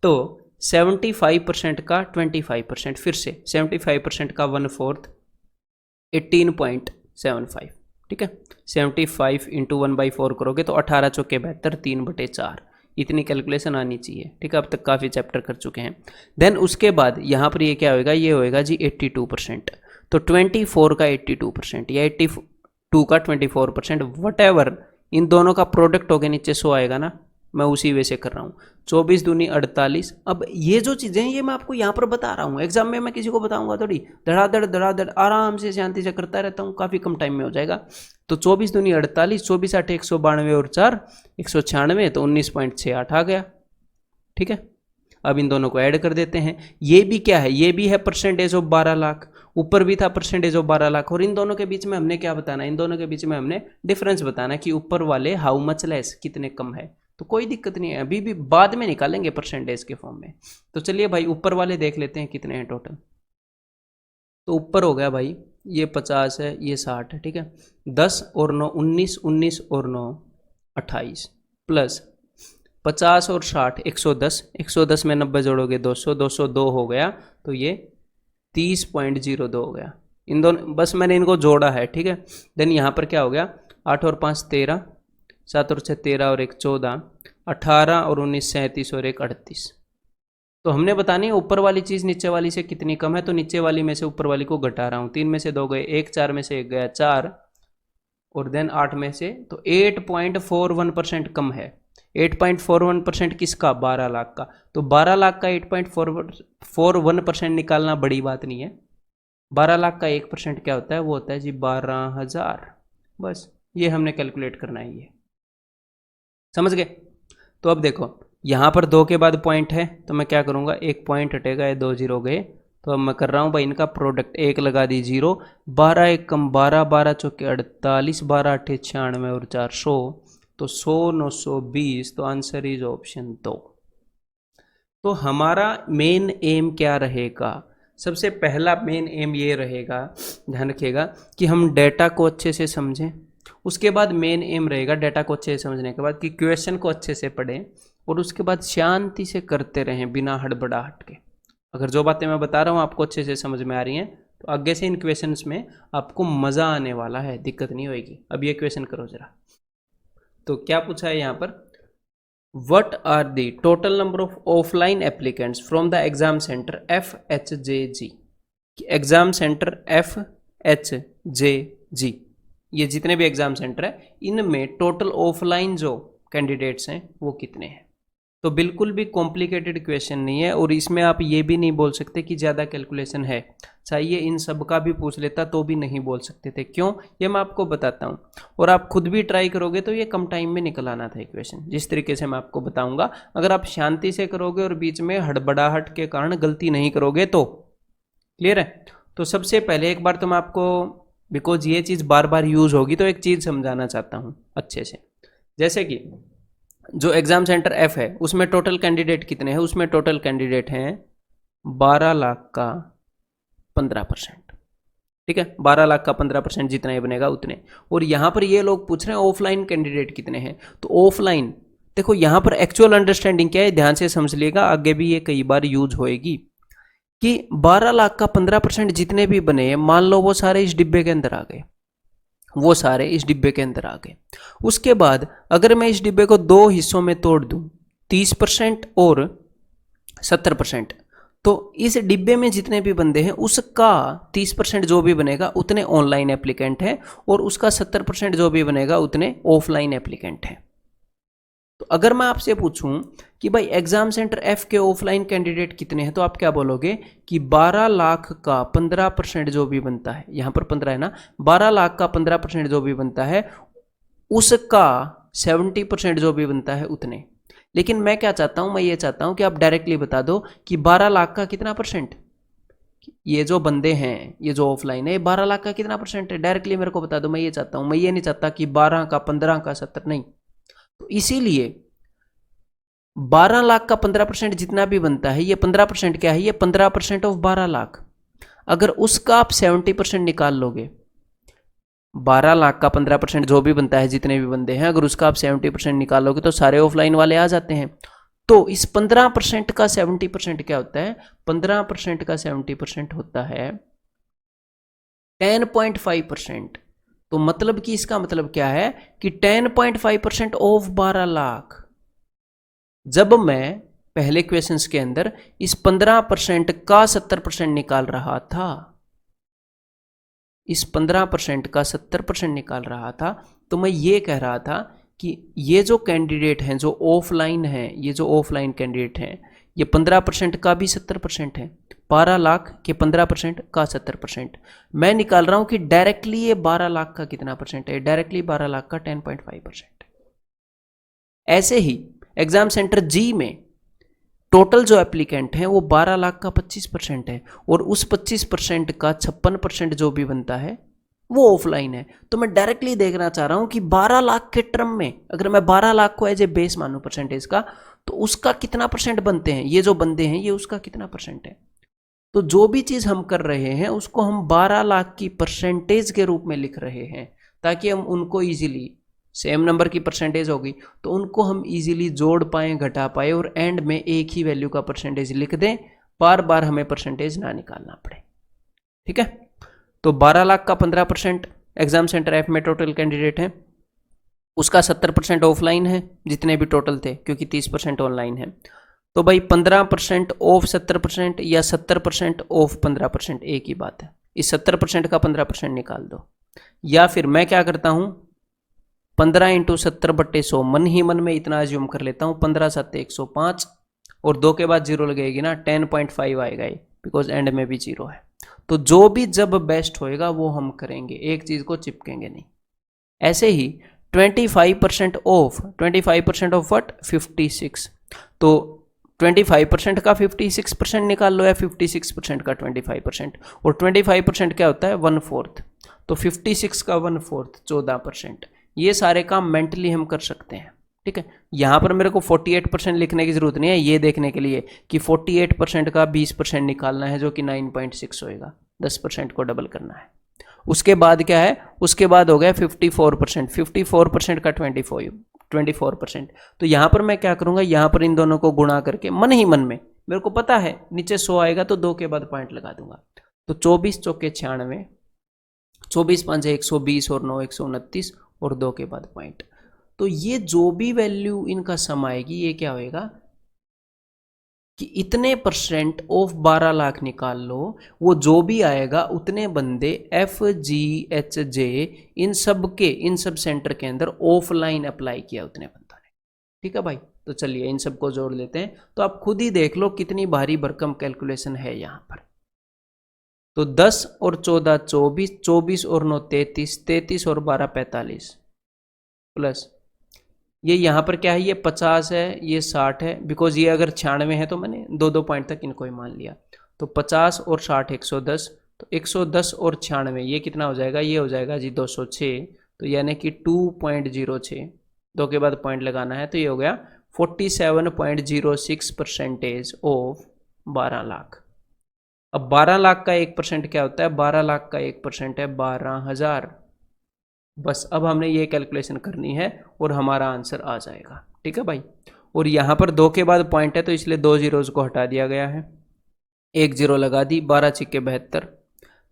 तो 75% का 25%, फिर से 75% का 1/4 18.75। ठीक है, 75 इंटू 1/4 करोगे तो 18 चौके 72, 3/4, इतनी कैलकुलेशन आनी चाहिए। ठीक है, अब तक काफ़ी चैप्टर कर चुके हैं। देन उसके बाद यहाँ पर ये क्या होएगा, ये होएगा जी 82%। तो 24 का 82% या 82 का 24%, वट एवर इन दोनों का प्रोडक्ट हो गया, नीचे 100 आएगा ना, मैं उसी वे से कर रहा हूँ। 24 दूनी 48। अब ये जो चीज़ें हैं ये मैं आपको यहाँ पर बता रहा हूँ, एग्जाम में मैं किसी को बताऊंगा थोड़ी, धड़ाधड़ आराम से शांति से करता रहता हूँ, काफ़ी कम टाइम में हो जाएगा। तो 24 दूनी 48, 24 8 192 और 4 196, तो 19.68 आ गया। ठीक है, अब इन दोनों को ऐड कर देते हैं। ये भी क्या है, ये भी है परसेंटेज ऑफ 12 लाख, ऊपर भी था परसेंटेज ऑफ 12 लाख, और इन दोनों के बीच में हमने क्या बताना, इन दोनों के बीच में हमने डिफरेंस बताना कि ऊपर वाले हाउ मच लेस, कितने कम है। तो कोई दिक्कत नहीं है, अभी भी बाद में निकालेंगे परसेंटेज के फॉर्म में। तो चलिए भाई ऊपर वाले देख लेते हैं कितने हैं टोटल। तो ऊपर हो गया भाई ये 50 है, ये 60 है। ठीक है, 10 और 9 19, 19 और 9 28, प्लस 50 और 60 110, 110 में 90 जोड़ोगे 200, 202 हो गया, तो ये 30.02 हो गया। इन दोनों बस मैंने इनको जोड़ा है। ठीक है, देन यहाँ पर क्या हो गया, 8 और 5 13, 7 और 6 13 और 1 14, 18 और 19 37 और 1 38। तो हमने बतानी है ऊपर वाली चीज़ नीचे वाली से कितनी कम है, तो नीचे वाली में से ऊपर वाली को घटा रहा हूँ। 3 में से 2 गए 1, 4 में से 1 गया 4, और देन 8 में से, तो 8.41% कम है। 8.41% किसका, 12 लाख का। तो 12 लाख का 8.41% निकालना बड़ी बात नहीं है। 12 लाख का 1% क्या होता है, वो होता है जी 12,000। बस ये हमने कैलकुलेट करना है, ये समझ गए। तो अब देखो यहाँ पर 2 के बाद पॉइंट है, तो मैं क्या करूँगा, एक पॉइंट हटेगा, ये 2 जीरो गए, तो अब मैं कर रहा हूँ भाई इनका प्रोडक्ट, 1 लगा दी 0, 12 1 कम 12, 12 चौके 48, 12 8 96 और 4 100, तो 100 920, तो आंसर इज ऑप्शन 2। तो हमारा मेन एम क्या रहेगा, सबसे पहला मेन एम ये रहेगा, ध्यान रखिएगा कि हम डेटा को अच्छे से समझें। उसके बाद मेन एम रहेगा डेटा को अच्छे से समझने के बाद कि क्वेश्चन को अच्छे से पढ़ें, और उसके बाद शांति से करते रहें बिना हड़बड़ाहट के। अगर जो बातें मैं बता रहा हूँ आपको अच्छे से समझ में आ रही हैं, तो आगे से इन क्वेश्चंस में आपको मज़ा आने वाला है, दिक्कत नहीं होगी। अब ये क्वेश्चन करो ज़रा। तो क्या पूछा है यहाँ पर, What are the total number of offline applicants from the exam center FHJG? Exam centre FHJG, ये जितने भी एग्जाम सेंटर है इनमें टोटल ऑफलाइन जो कैंडिडेट्स हैं वो कितने हैं। तो बिल्कुल भी कॉम्प्लिकेटेड क्वेश्चन नहीं है, और इसमें आप ये भी नहीं बोल सकते कि ज़्यादा कैलकुलेशन है, चाहिए इन सब का भी पूछ लेता तो भी नहीं बोल सकते थे। क्यों, ये मैं आपको बताता हूँ, और आप खुद भी ट्राई करोगे तो ये कम टाइम में निकल आना था क्वेश्चन, जिस तरीके से मैं आपको बताऊंगा। अगर आप शांति से करोगे और बीच में हड़बड़ाहट के कारण गलती नहीं करोगे तो क्लियर है। तो सबसे पहले एक बार तो मैं आपको, बिकॉज ये चीज़ बार बार यूज होगी, तो एक चीज़ समझाना चाहता हूँ अच्छे से। जैसे कि जो एग्जाम सेंटर एफ है उसमें टोटल कैंडिडेट कितने हैं, उसमें टोटल कैंडिडेट हैं 12 लाख का 15%, ठीक है, 12 लाख का 15% जितना ही बनेगा उतने। और यहाँ पर ये लोग पूछ रहे हैं ऑफलाइन कैंडिडेट कितने हैं, तो ऑफलाइन देखो यहाँ पर एक्चुअल अंडरस्टैंडिंग क्या है, ध्यान से समझ लिएगा, आगे भी ये कई बार यूज होएगी कि 12 लाख का 15% जितने भी बने, मान लो वो सारे इस डिब्बे के अंदर आ गए, वो सारे इस डिब्बे के अंदर आ गए। उसके बाद अगर मैं इस डिब्बे को दो हिस्सों में तोड़ दूं, 30% और 70%, तो इस डिब्बे में जितने भी बंदे हैं उसका 30% जो भी बनेगा उतने ऑनलाइन एप्लीकेंट हैं, और उसका 70% जो भी बनेगा उतने ऑफलाइन एप्लीकेंट हैं। तो अगर मैं आपसे पूछूं कि भाई एग्जाम सेंटर एफ के ऑफलाइन कैंडिडेट कितने हैं, तो आप क्या बोलोगे कि 12 लाख का 15% जो भी बनता है, यहां पर 15 है ना, 12 लाख का 15% जो भी बनता है उसका 70% जो भी बनता है उतने। लेकिन मैं क्या चाहता हूं, मैं ये चाहता हूं कि आप डायरेक्टली बता दो कि 12 लाख का कितना परसेंट, ये जो बंदे हैं, ये जो ऑफलाइन है, 12 लाख का कितना परसेंट है, डायरेक्टली मेरे को बता दो। मैं ये चाहता हूं, मैं ये नहीं चाहता कि 12 का 15 का 70, नहीं। तो इसीलिए 12 लाख का 15% जितना भी बनता है, ये 15% क्या है, ये 15% ऑफ 12 लाख। अगर उसका आप 70% निकाल लोगे, 12 लाख का 15% जो भी बनता है जितने भी बंदे हैं, अगर उसका आप 70% निकालोगे तो सारे ऑफलाइन वाले आ जाते हैं। तो इस 15% का 70% क्या होता है, 15% का 70% होता है 10.5%। तो मतलब कि इसका मतलब क्या है कि 10.5% ऑफ 12 लाख। जब मैं पहले क्वेश्चंस के अंदर इस 15% का 70% निकाल रहा था, इस 15% का 70% निकाल रहा था, तो मैं ये कह रहा था कि ये जो कैंडिडेट हैं जो ऑफलाइन हैं, ये जो ऑफलाइन कैंडिडेट हैं, ये 15% का भी 70% है, 12 लाख के 15% का 70%। मैं निकाल रहा हूं कि डायरेक्टली ये 12 लाख का कितना परसेंट है, डायरेक्टली 12 लाख का 10.5%। ऐसे ही एग्जाम सेंटर जी में टोटल जो एप्लीकेंट हैं वो 12 लाख का 25% है, और उस 25% का 56% जो भी बनता है वो ऑफलाइन है। तो मैं डायरेक्टली देखना चाह रहा हूं कि 12 लाख के टर्म में अगर मैं 12 लाख को एज ए बेस मानूं परसेंटेज का, तो उसका कितना परसेंट बनते हैं, ये जो बंदे हैं ये उसका कितना परसेंट है। तो जो भी चीज हम कर रहे हैं उसको हम 12 लाख की परसेंटेज के रूप में लिख रहे हैं, ताकि हम उनको इजीली, सेम नंबर की परसेंटेज होगी तो उनको हम इजीली जोड़ पाए, घटा पाए, और एंड में एक ही वैल्यू का परसेंटेज लिख दें, बार बार हमें परसेंटेज ना निकालना पड़े। ठीक है, तो 12 लाख का 15% एग्जाम सेंटर एफ में टोटल कैंडिडेट है, उसका 70% ऑफलाइन है जितने भी टोटल थे, क्योंकि 30% ऑनलाइन है। तो भाई 15% ऑफ 70% या 70% ऑफ 15% एक ही बात है। इस 70% का 15% निकाल दो, या फिर मैं क्या करता हूं, 15 इंटू 70/100 मन ही मन में इतना एज्यूम कर लेता हूँ, 15 7 105, और 2 के बाद जीरो लगेगी ना, 10.5 आएगा ये, बिकॉज एंड में भी जीरो है। तो जो भी जब बेस्ट होएगा वो हम करेंगे, एक चीज को चिपकेंगे नहीं। ऐसे ही 25% ऑफ, 25% ऑफ व्हाट, 56। तो 25% का 56% निकाल लो, या 56% का 25%, और 25% क्या होता है, 1/4। तो 56 का 1/4 14%। ये सारे काम मेंटली हम कर सकते हैं। ठीक है, यहां पर मेरे को 48% लिखने की जरूरत नहीं है, ये देखने के लिए कि 48% का 20% निकालना है, जो कि 9.6 होएगा, 10% को डबल करना है। उसके बाद क्या है, उसके बाद हो गया 54%, 54% का 24%। तो यहां पर मैं क्या करूंगा, यहां पर इन दोनों को गुणा करके मन ही मन में, मेरे को पता है नीचे 100 आएगा तो 2 के बाद पॉइंट लगा दूंगा। तो 24 चौके 96, 24 5 120 और 9 129, और 2 के बाद पॉइंट। तो ये जो भी वैल्यू इनका सम आएगी ये क्या होएगा कि इतने परसेंट ऑफ 12 लाख निकाल लो, वो जो भी आएगा उतने बंदे एफ जी एच जे इन सब सेंटर के अंदर ऑफलाइन अप्लाई किया उतने बंदों ने। ठीक है भाई, तो चलिए इन सबको जोड़ लेते हैं। तो आप खुद ही देख लो कितनी भारी भरकम कैलकुलेशन है यहाँ पर। तो 10 और 14 24, 24 और 9 33, 33 और 12 45 प्लस ये यहाँ पर क्या है, ये 50 है, ये 60 है, बिकॉज ये अगर 96 है तो मैंने दो दो पॉइंट तक इनको ही मान लिया। तो 50 और 60 110, तो 110 और 96 ये कितना हो जाएगा, ये हो जाएगा जी 206। तो यानी कि 2.06, दो के बाद पॉइंट लगाना है, तो ये हो गया 47.06% ऑफ 12 लाख। अब 12 लाख का 1% क्या होता है, 12 लाख का 1% है 12,000। बस अब हमने ये कैलकुलेशन करनी है और हमारा आंसर आ जाएगा। ठीक है भाई, और यहाँ पर 2 के बाद पॉइंट है तो इसलिए 2 जीरोज़ को हटा दिया गया है, 1 जीरो लगा दी। 12 छिक्के 72,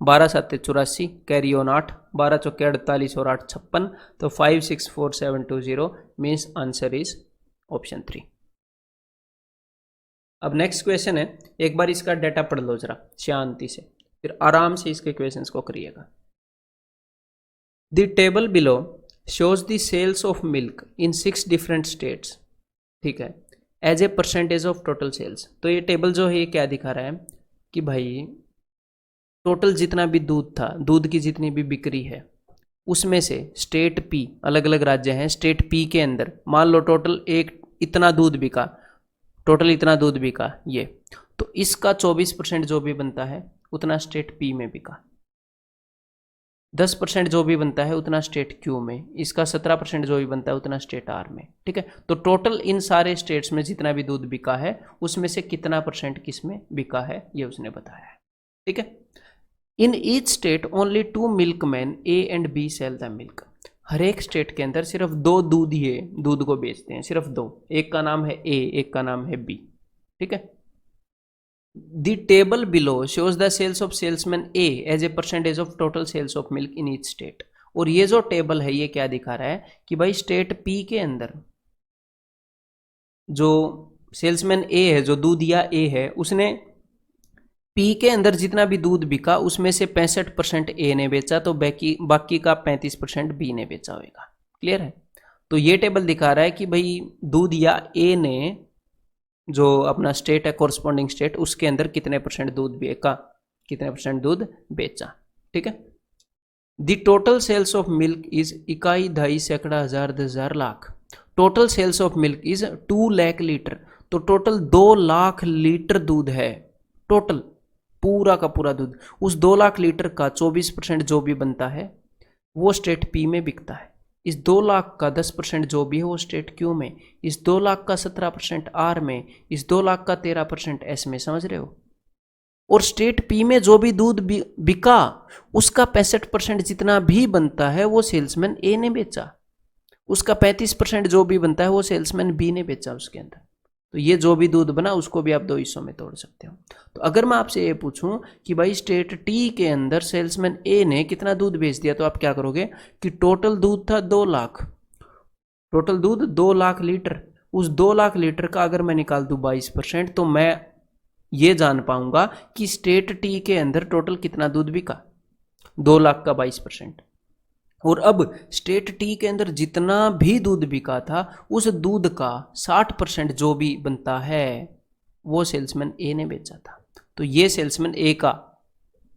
12 सत्ते 84, कैरी ऑन 8, 12 चौके 48 और 8 56। तो 564720 मीन्स आंसर इज ऑप्शन 3। अब नेक्स्ट क्वेश्चन है, एक बार इसका डाटा पढ़ लो जरा शांति से, फिर आराम से इसके क्वेश्चंस को करिएगा। The table below shows the sales of milk in 6 different states, ठीक है, as a percentage of total sales. तो ये टेबल जो है ये क्या दिखा रहा है कि भाई टोटल जितना भी दूध था, दूध की जितनी भी बिक्री है, उसमें से स्टेट पी, अलग अलग राज्य हैं, स्टेट पी के अंदर मान लो टोटल एक इतना दूध बिका, टोटल इतना दूध बिका ये, तो इसका 24% जो भी बनता है उतना स्टेट पी में बिका, 10% जो भी बनता है उतना स्टेट क्यू में, इसका 17% जो भी बनता है उतना स्टेट आर में। ठीक है, तो टोटल इन सारे स्टेट्स में जितना भी दूध बिका है उसमें से कितना परसेंट किस में बिका है ये उसने बताया है। ठीक है, in each state only 2 milkman A and B sell the milk. हर एक स्टेट के अंदर सिर्फ 2 दूधिए दूध को बेचते हैं, सिर्फ 2, एक का नाम है ए, एक का नाम है बी। ठीक है, The table below shows the sales of salesman A as a percentage of total sales of milk in each state। और ये जो टेबल है ये क्या दिखा रहा है कि भाई स्टेट पी के अंदर जो सेल्समैन ए है, जो दूधिया ए है, उसने पी के अंदर जितना भी दूध बिका उसमें से 65% ए ने बेचा, तो बाकी का 35% बी ने बेचा होगा। क्लियर है, तो ये टेबल दिखा रहा है कि भाई दूधिया ए ने जो अपना स्टेट है कोरस्पॉन्डिंग स्टेट, उसके अंदर कितने परसेंट दूध बेचा, कितने परसेंट दूध बेचा। ठीक है, the total sales of milk is इकाई, दहाई, सैकड़ा, हजार, 10,000, lakh. Total sales of milk is 2 lakh litre, तो टोटल 2 लाख लीटर दूध है, टोटल पूरा का पूरा दूध। उस 2 लाख लीटर का 24% जो भी बनता है वो स्टेट पी में बिकता है, इस 2 लाख का 10% जो भी है वो स्टेट क्यू में, इस 2 लाख का 17% आर में, इस 2 लाख का 13% एस में। समझ रहे हो, और स्टेट पी में जो भी दूध बिका उसका 65% जितना भी बनता है वो सेल्समैन ए ने बेचा, उसका 35% जो भी बनता है वो सेल्समैन बी ने बेचा उसके अंदर। तो ये जो भी दूध बना उसको भी आप 2 हिस्सों में तोड़ सकते हो। तो अगर मैं आपसे ये पूछूं कि भाई स्टेट टी के अंदर सेल्समैन ए ने कितना दूध बेच दिया, तो आप क्या करोगे कि टोटल दूध था 2 लाख, टोटल दूध 2 लाख लीटर, उस 2 लाख लीटर का अगर मैं निकाल दूं 22%, तो मैं ये जान पाऊंगा कि स्टेट टी के अंदर टोटल कितना दूध बिका, 2 लाख का 22%। और अब स्टेट टी के अंदर जितना भी दूध बिका था उस दूध का 60% जो भी बनता है वो सेल्समैन ए ने बेचा था। तो ये सेल्समैन ए का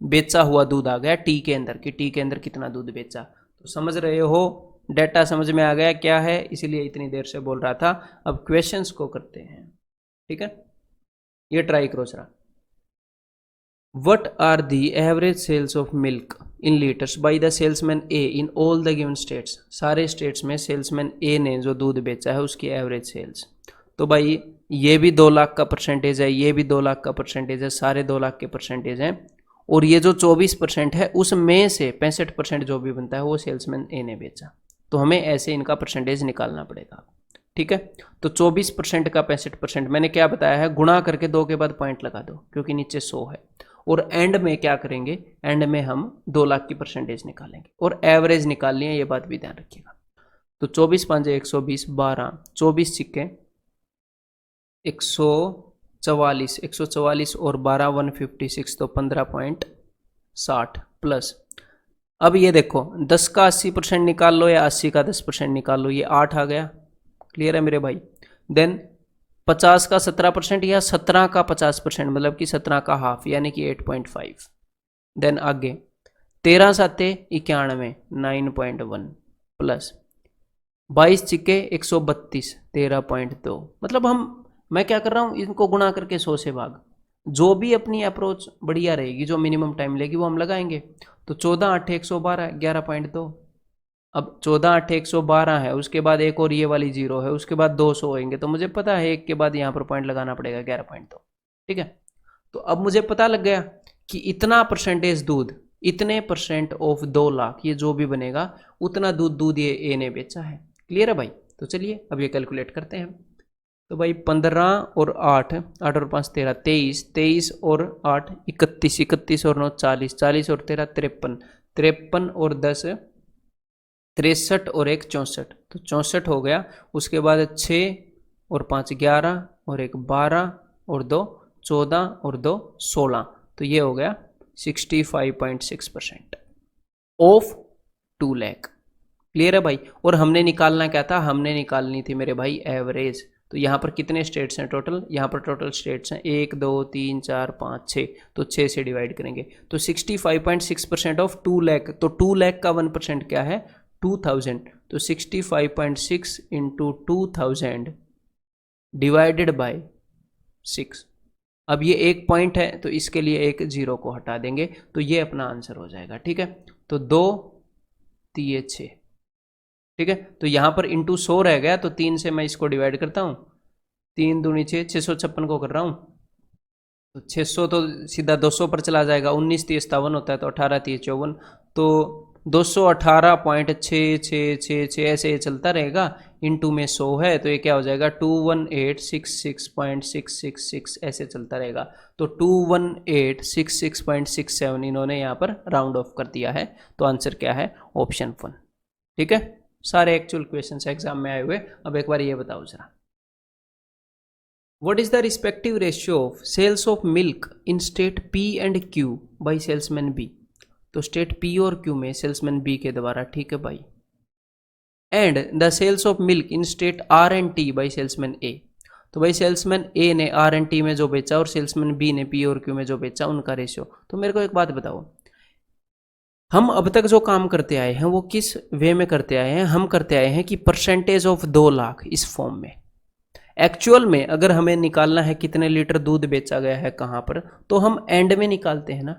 बेचा हुआ दूध आ गया टी के अंदर, कि टी के अंदर कितना दूध बेचा। तो समझ रहे हो, डाटा समझ में आ गया क्या है, इसीलिए इतनी देर से बोल रहा था। अब क्वेश्चंस को करते हैं। ठीक है, ये ट्राई करो जरा। What are the average sales of milk in liters by the salesman A in all the given states? सारे स्टेट्स में सेल्समैन ए ने जो दूध बेचा है उसकी एवरेज सेल्स। तो भाई ये भी 2 लाख का परसेंटेज है, ये भी 2 लाख का परसेंटेज है, सारे 2 लाख के परसेंटेज हैं। और ये जो 24% है उसमें से 65% जो भी बनता है वो सेल्समैन ए ने बेचा। तो हमें ऐसे इनका परसेंटेज निकालना पड़ेगा। ठीक है, तो 24% का 65% मैंने क्या बताया है, गुणा करके 2 के बाद पॉइंट लगा दो क्योंकि नीचे 100 है। और एंड में क्या करेंगे, एंड में हम 2 लाख की परसेंटेज निकालेंगे और एवरेज निकालनी है, ये बात भी ध्यान रखिएगा। तो 24 5 120, 12, 24 सिक्के 144, 144 और 12 156, तो 15.60 प्लस। अब ये देखो 10 का 80% निकाल लो या 80 का 10% निकाल लो, ये 8 आ गया। क्लियर है मेरे भाई। देन 50 का 17% या 17 का 50%, मतलब कि 17 का हाफ, यानी कि 8.5। देन आगे 13 साते 91, 9.1 प्लस 22 चिक्के 132, 13.2। मतलब मैं क्या कर रहा हूँ, इनको गुणा करके 100 से भाग। जो भी अपनी अप्रोच बढ़िया रहेगी, जो मिनिमम टाइम लेगी, वो हम लगाएंगे। तो 14 8 112, 11.2। अब 14 8 112 है, उसके बाद एक और ये वाली 0 है, उसके बाद 200 होंगे, तो मुझे पता है एक के बाद यहाँ पर पॉइंट लगाना पड़ेगा 11.2। ठीक है, तो अब मुझे पता लग गया कि इतना परसेंटेज दूध, इतने परसेंट ऑफ 2 लाख, ये जो भी बनेगा उतना दूध ये ए ने बेचा है। क्लियर है भाई। तो चलिए अब ये कैलकुलेट करते हैं। तो भाई 15 और 8, 8 और 5 13, 23, 23 और 8 31, 31 और 9 40, 40 और 13 53, 53 और 10 63 और 1 64, तो 64 हो गया। उसके बाद 6 और 5 11 और 1 12 और 2 14 और 2 16, तो ये हो गया 65.6% ऑफ 2 लाख। क्लियर है भाई। और हमने निकालना क्या था, हमने निकालनी थी मेरे भाई एवरेज। तो यहाँ पर कितने स्टेट्स हैं टोटल, यहाँ पर टोटल स्टेट्स हैं 1 2 3 4 5 6, तो 6 से डिवाइड करेंगे तो 65.6% ऑफ 2 लाख। तो 2 लाख का 1% क्या है, 2000, तो 65.6 इंटू 2000 डिवाइडेड बाय 6। अब ये एक पॉइंट है, तो इसके लिए एक 0 को हटा देंगे, तो ये अपना आंसर हो जाएगा। ठीक है, तो 2 3 6। ठीक है, तो यहाँ पर इंटू 100 रह गया, तो 3 से मैं इसको डिवाइड करता हूँ, 3 दूनी 6, 656 को कर रहा हूँ, तो 600 तो सीधा 200 पर चला जाएगा, 19 30 57 होता है, तो 18 30 54, तो 218.66666 ऐसे ये चलता रहेगा। इंटू में 100 है, तो ये क्या हो जाएगा 21866.666 ऐसे चलता रहेगा। तो 21866.67 इन्होंने यहाँ पर राउंड ऑफ कर दिया है, तो आंसर क्या है, ऑप्शन 1। ठीक है, सारे एक्चुअल क्वेश्चन एग्जाम में आए हुए। अब एक बार ये बताओ जरा, what is the respective ratio of sales of milk in state P and Q by salesman B. तो स्टेट पी और क्यू में सेल्समैन बी के द्वारा, ठीक है भाई, and the sales of milk in state R and T by salesman A. तो भाई सेल्समैन ए ने आर एंड टी में जो बेचा और सेल्समैन बी ने पी और क्यू में जो बेचा, उनका रेशियो। तो मेरे को एक बात बताओ, हम अब तक जो काम करते आए हैं वो किस वे में करते आए हैं, हम करते आए हैं कि परसेंटेज ऑफ 2 लाख इस फॉर्म में। एक्चुअल में अगर हमें निकालना है कितने लीटर दूध बेचा गया है कहाँ पर, तो हम एंड में निकालते हैं ना।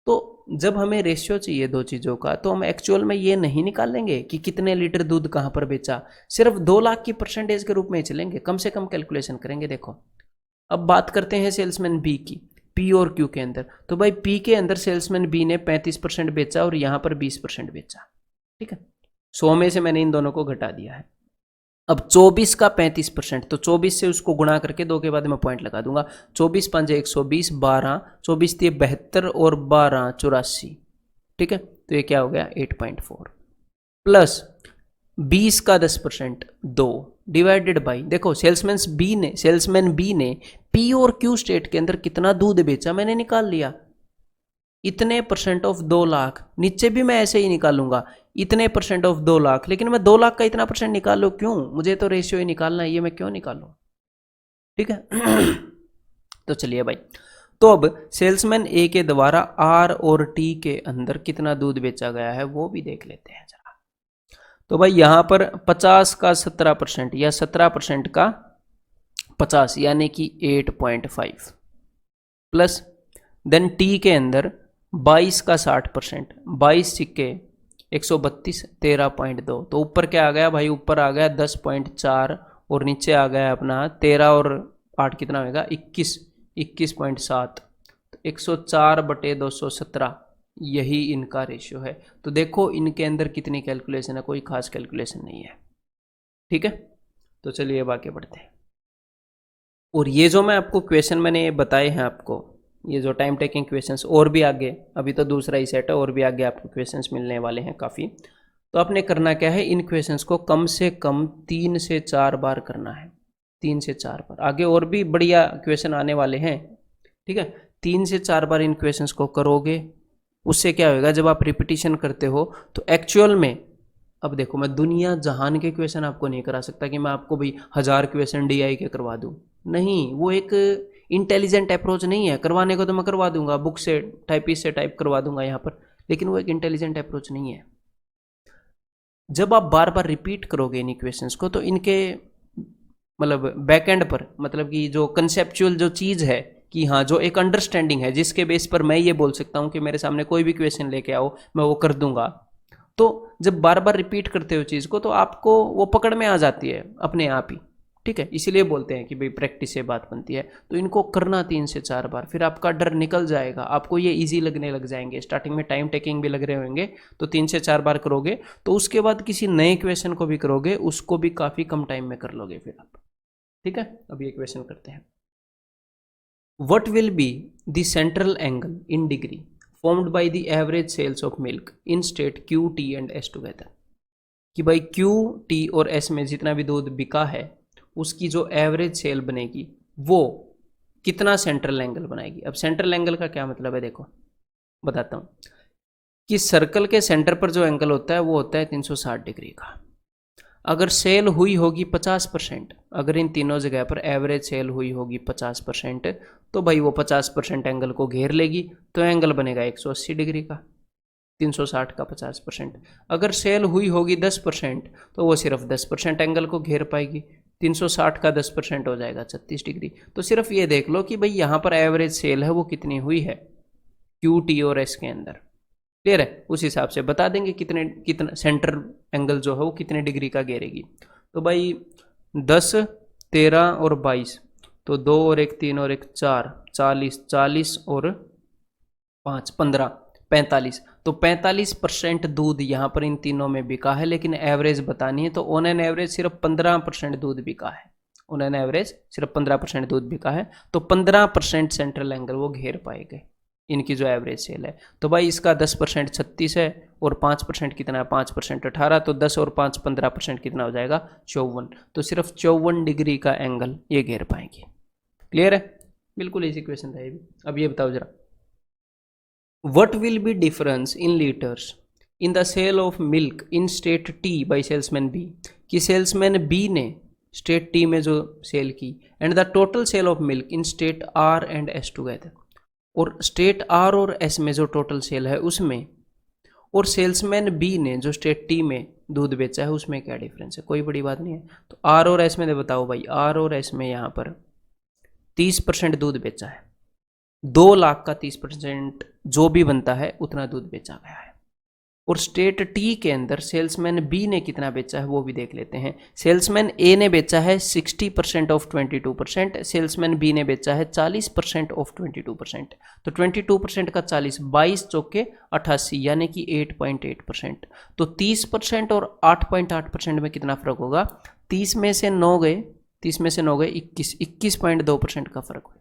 तो जब हमें रेशियो चाहिए दो चीज़ों का, तो हम एक्चुअल में ये नहीं निकालेंगे कि कितने लीटर दूध कहाँ पर बेचा, सिर्फ 2 लाख की परसेंटेज के रूप में ही चलेंगे, कम से कम कैलकुलेशन करेंगे। देखो अब बात करते हैं सेल्समैन बी की, पी और क्यू के अंदर। तो भाई पी के अंदर सेल्समैन बी ने 35% बेचा और यहाँ पर 20% बेचा। ठीक है, 100 में से मैंने इन दोनों को घटा दिया है। अब 24 का 35%, तो 24 से उसको गुणा करके 2 के बाद मैं पॉइंट लगा दूंगा। 24 5 120, 12 24 3 72 और 12 84। ठीक है, तो ये क्या हो गया 8.4 प्लस 20 का 10%, 2 डिवाइडेड बाई, देखो सेल्समैन बी ने पी और क्यू स्टेट के अंदर कितना दूध बेचा मैंने निकाल लिया, इतने परसेंट ऑफ 2 लाख। नीचे भी मैं ऐसे ही निकालूंगा, इतने परसेंट ऑफ 2 लाख, लेकिन मैं 2 लाख का इतना परसेंट निकालूं क्यों, मुझे तो रेशियो ही निकालना है, ये मैं क्यों निकालूं। ठीक है तो चलिए भाई, तो अब सेल्समैन ए के द्वारा आर और टी के अंदर कितना दूध बेचा गया है वो भी देख लेते हैं जरा। तो भाई यहां पर 50 का 17% या 17% का 50, यानी कि 8.5 प्लस देन टी के अंदर 22 का 60%, 22 सिक्के 132, 13.2, तो ऊपर क्या आ गया भाई, ऊपर आ गया 10.4 और नीचे आ गया अपना 13 और 8 कितना होगा 21, 21.7, तो 104/217 यही इनका रेशियो है। तो देखो इनके अंदर कितनी कैलकुलेशन है, कोई खास कैलकुलेशन नहीं है। ठीक है, तो चलिए अब आगे बढ़ते हैं। और ये जो मैं आपको क्वेश्चन मैंने बताए हैं आपको, ये जो टाइम टेकिंग क्वेश्चंस, और भी आगे, अभी तो दूसरा ही सेट है, और भी आगे आपको क्वेश्चंस मिलने वाले हैं काफ़ी। तो आपने करना क्या है, इन क्वेश्चंस को कम से कम 3 से 4 बार करना है, 3 से 4 बार। आगे और भी बढ़िया क्वेश्चन आने वाले हैं, ठीक है। 3 से 4 बार इन क्वेश्चंस को करोगे, उससे क्या होगा, जब आप रिपीटिशन करते हो तो एक्चुअल में, अब देखो मैं दुनिया जहान के क्वेश्चन आपको नहीं करा सकता कि मैं आपको भाई 1000 क्वेश्चन DI के करवा दूं, नहीं, वो एक इंटेलिजेंट अप्रोच नहीं है। करवाने को तो मैं करवा दूंगा, बुक से टाइपिस्ट से टाइप करवा दूंगा यहाँ पर, लेकिन वो एक इंटेलिजेंट अप्रोच नहीं है। जब आप बार बार रिपीट करोगे इन इक्वेशंस को, तो इनके मतलब बैकएंड पर, मतलब कि जो कंसेप्चुअल जो चीज़ है, कि हाँ जो एक अंडरस्टैंडिंग है जिसके बेस पर मैं ये बोल सकता हूँ कि मेरे सामने कोई भी क्वेश्चन लेके आओ मैं वो कर दूंगा, तो जब बार बार रिपीट करते हो चीज़ को तो आपको वो पकड़ में आ जाती है अपने आप ही, ठीक है। इसीलिए बोलते हैं कि भाई प्रैक्टिस से बात बनती है। तो इनको करना 3 से 4 बार, फिर आपका डर निकल जाएगा, आपको ये इजी लगने लग जाएंगे। स्टार्टिंग में टाइम टेकिंग भी लग रहे होंगे, तो 3 से 4 बार करोगे तो उसके बाद किसी नए क्वेश्चन को भी करोगे, उसको भी काफ़ी कम टाइम में कर लोगे फिर आप, ठीक है। अब ये क्वेश्चन करते हैं। What will be the central angle in degree formed by the average sales of milk in state Q, T and S together? कि भाई Q, T और S में जितना भी दूध बिका है उसकी जो एवरेज सेल बनेगी वो कितना सेंट्रल एंगल बनाएगी। अब सेंट्रल एंगल का क्या मतलब है, देखो बताता हूँ कि सर्कल के सेंटर पर जो एंगल होता है वो होता है 360 डिग्री का। अगर सेल हुई होगी 50%, अगर इन तीनों जगह पर एवरेज सेल हुई होगी 50%, तो भाई वो 50% एंगल को घेर लेगी, तो एंगल बनेगा 180 डिग्री का, 360 का 50%। अगर सेल हुई होगी 10%, तो वो सिर्फ 10% एंगल को घेर पाएगी, 360 का 10% हो जाएगा 36 डिग्री। तो सिर्फ ये देख लो कि भाई यहाँ पर एवरेज सेल है वो कितनी हुई है Q, T और S के अंदर, क्लियर है। उस हिसाब से बता देंगे कितना सेंटर एंगल जो है वो कितने डिग्री का घेरेगी। तो भाई 10, 13 और 22, तो 2 और 1 3 और 1 4, 40, 40 और 5 15, 45। तो 45% दूध यहाँ पर इन तीनों में बिका है, लेकिन एवरेज बतानी है तो ऑन एन एवरेज सिर्फ 15% दूध बिका है, ऑन एन एवरेज सिर्फ 15% दूध बिका है, तो 15% सेंट्रल एंगल वो घेर पाएंगे इनकी जो एवरेज सेल है। तो भाई इसका 10% 36 है और 5% कितना है, 5% 18, तो 10 और 5 15% कितना हो जाएगा 54। तो सिर्फ 54 डिग्री का एंगल ये घेर पाएंगे, क्लियर है। बिल्कुल इसी क्वेश्चन था ये भी। अब ये बताओ जरा, what will be difference in litres in the sale of milk in state T by salesman B, कि सेल्समैन बी ने स्टेट टी में जो सेल की, and the total sale of milk in state R and S together, और state R और S में जो total sale है उसमें, और सेल्समैन बी ने जो स्टेट टी में दूध बेचा है उसमें क्या डिफरेंस है। कोई बड़ी बात नहीं है। तो आर और एस में बताओ भाई, आर और एस में यहाँ पर 30% दूध बेचा है, 2 लाख का 30% जो भी बनता है उतना दूध बेचा गया है। और स्टेट टी के अंदर सेल्समैन बी ने कितना बेचा है वो भी देख लेते हैं। सेल्समैन ए ने बेचा है 60% ऑफ 22%, सेल्समैन बी ने बेचा है 40% ऑफ 22%। तो 22% का 40, 22 चौके 88, यानी कि 8.8%। तो 30% और 8.8% में कितना फर्क होगा, 30 में से 9 गए 21, 21.2% का फर्क होगा।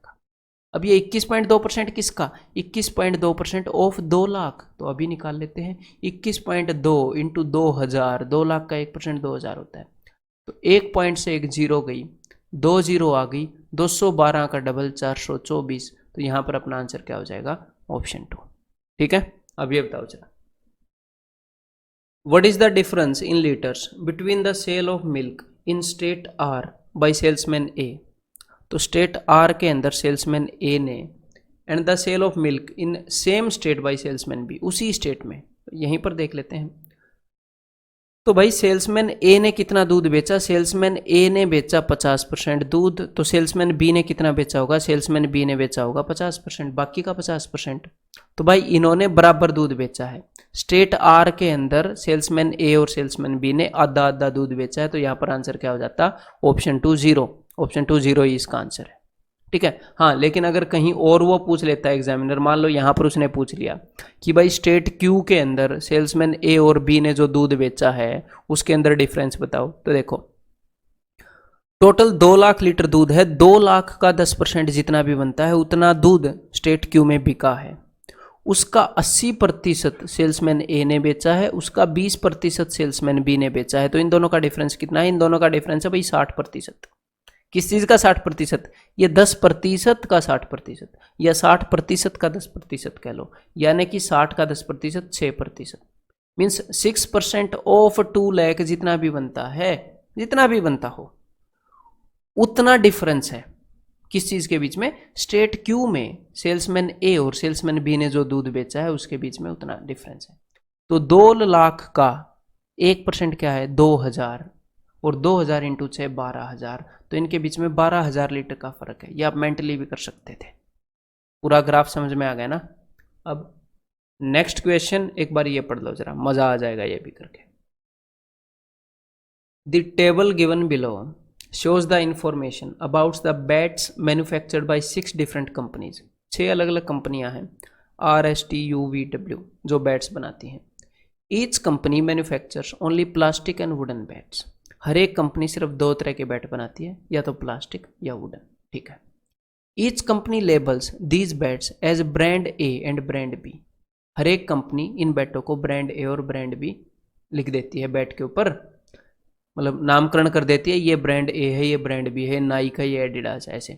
अब ये 21.2% किसका, 21.2% ऑफ 2 लाख, तो अभी निकाल लेते हैं। 21.2 इंटू 2000, 2 लाख का 1% 2000 होता है। तो 1 पॉइंट से एक जीरो गई, 2 जीरो आ गई, 212 का डबल 424। तो यहाँ पर अपना आंसर क्या हो जाएगा, ऑप्शन 2, ठीक है। अब ये बताओ जरा, what is the difference in litres between the sale of milk in state R by salesman A. तो स्टेट आर के अंदर सेल्समैन ए ने, and the sale of milk in same state by salesman B, उसी state में, यहीं पर देख लेते हैं। तो भाई सेल्समैन ए ने कितना दूध बेचा, सेल्समैन ए ने बेचा 50% दूध, तो सेल्समैन बी ने कितना बेचा होगा, सेल्समैन बी ने बेचा होगा 50%, बाकी का 50%। तो भाई इन्होंने बराबर दूध बेचा है। स्टेट आर के अंदर सेल्समैन ए और सेल्समैन बी ने आधा आधा दूध बेचा है, तो यहाँ पर आंसर क्या हो जाता, ऑप्शन 2 0, ऑप्शन 2 0 ही इसका आंसर है, ठीक है। हाँ, लेकिन अगर कहीं और वो पूछ लेता है एग्जामिनर, मान लो यहाँ पर उसने पूछ लिया कि भाई स्टेट क्यू के अंदर सेल्समैन ए और बी ने जो दूध बेचा है उसके अंदर डिफरेंस बताओ, तो देखो टोटल 2 लाख लीटर दूध है, 2 लाख का 10% जितना भी बनता है उतना दूध स्टेट क्यू में बिका है, उसका 80% सेल्समैन ए ने बेचा है, उसका 20% सेल्समैन बी ने बेचा है। तो इन दोनों का डिफरेंस कितना है? इन दोनों का डिफरेंस है भाई 60%। किस चीज़ का 60%? ये 10% का 60%, या 60% का 10% कह लो, यानी कि 60 का 10% 6%, मीन्स 6% ऑफ 2 लाख जितना भी बनता है, जितना भी बनता हो, उतना डिफरेंस है किस चीज के बीच में? स्टेट क्यू में सेल्समैन ए और सेल्समैन बी ने जो दूध बेचा है उसके बीच में उतना डिफरेंस है। तो 2 लाख का 1% क्या है? 2000, और 2000 इंटू 6 12,000, तो इनके बीच में 12,000 लीटर का फर्क है। ये आप मेंटली भी कर सकते थे। पूरा ग्राफ समझ में आ गया ना? अब नेक्स्ट क्वेश्चन एक बार ये पढ़ लो जरा, मजा आ जाएगा ये भी करके। The table given below shows the information about the bats manufactured by 6 different companies। 6 अलग अलग कंपनियां हैं, RSTUVW, जो बैट्स बनाती हैं। Each company manufactures only plastic and wooden bats. हर एक कंपनी सिर्फ 2 तरह के बैट बनाती है, या तो प्लास्टिक या वुडन, ठीक है। Each company labels these bats as brand A and brand B. हर एक कंपनी इन बैटों को ब्रांड ए और ब्रांड बी लिख देती है बैट के ऊपर, मतलब नामकरण कर देती है, ये ब्रांड ए है, ये ब्रांड बी है, नाइक है, ये एडिडास है, ऐसे।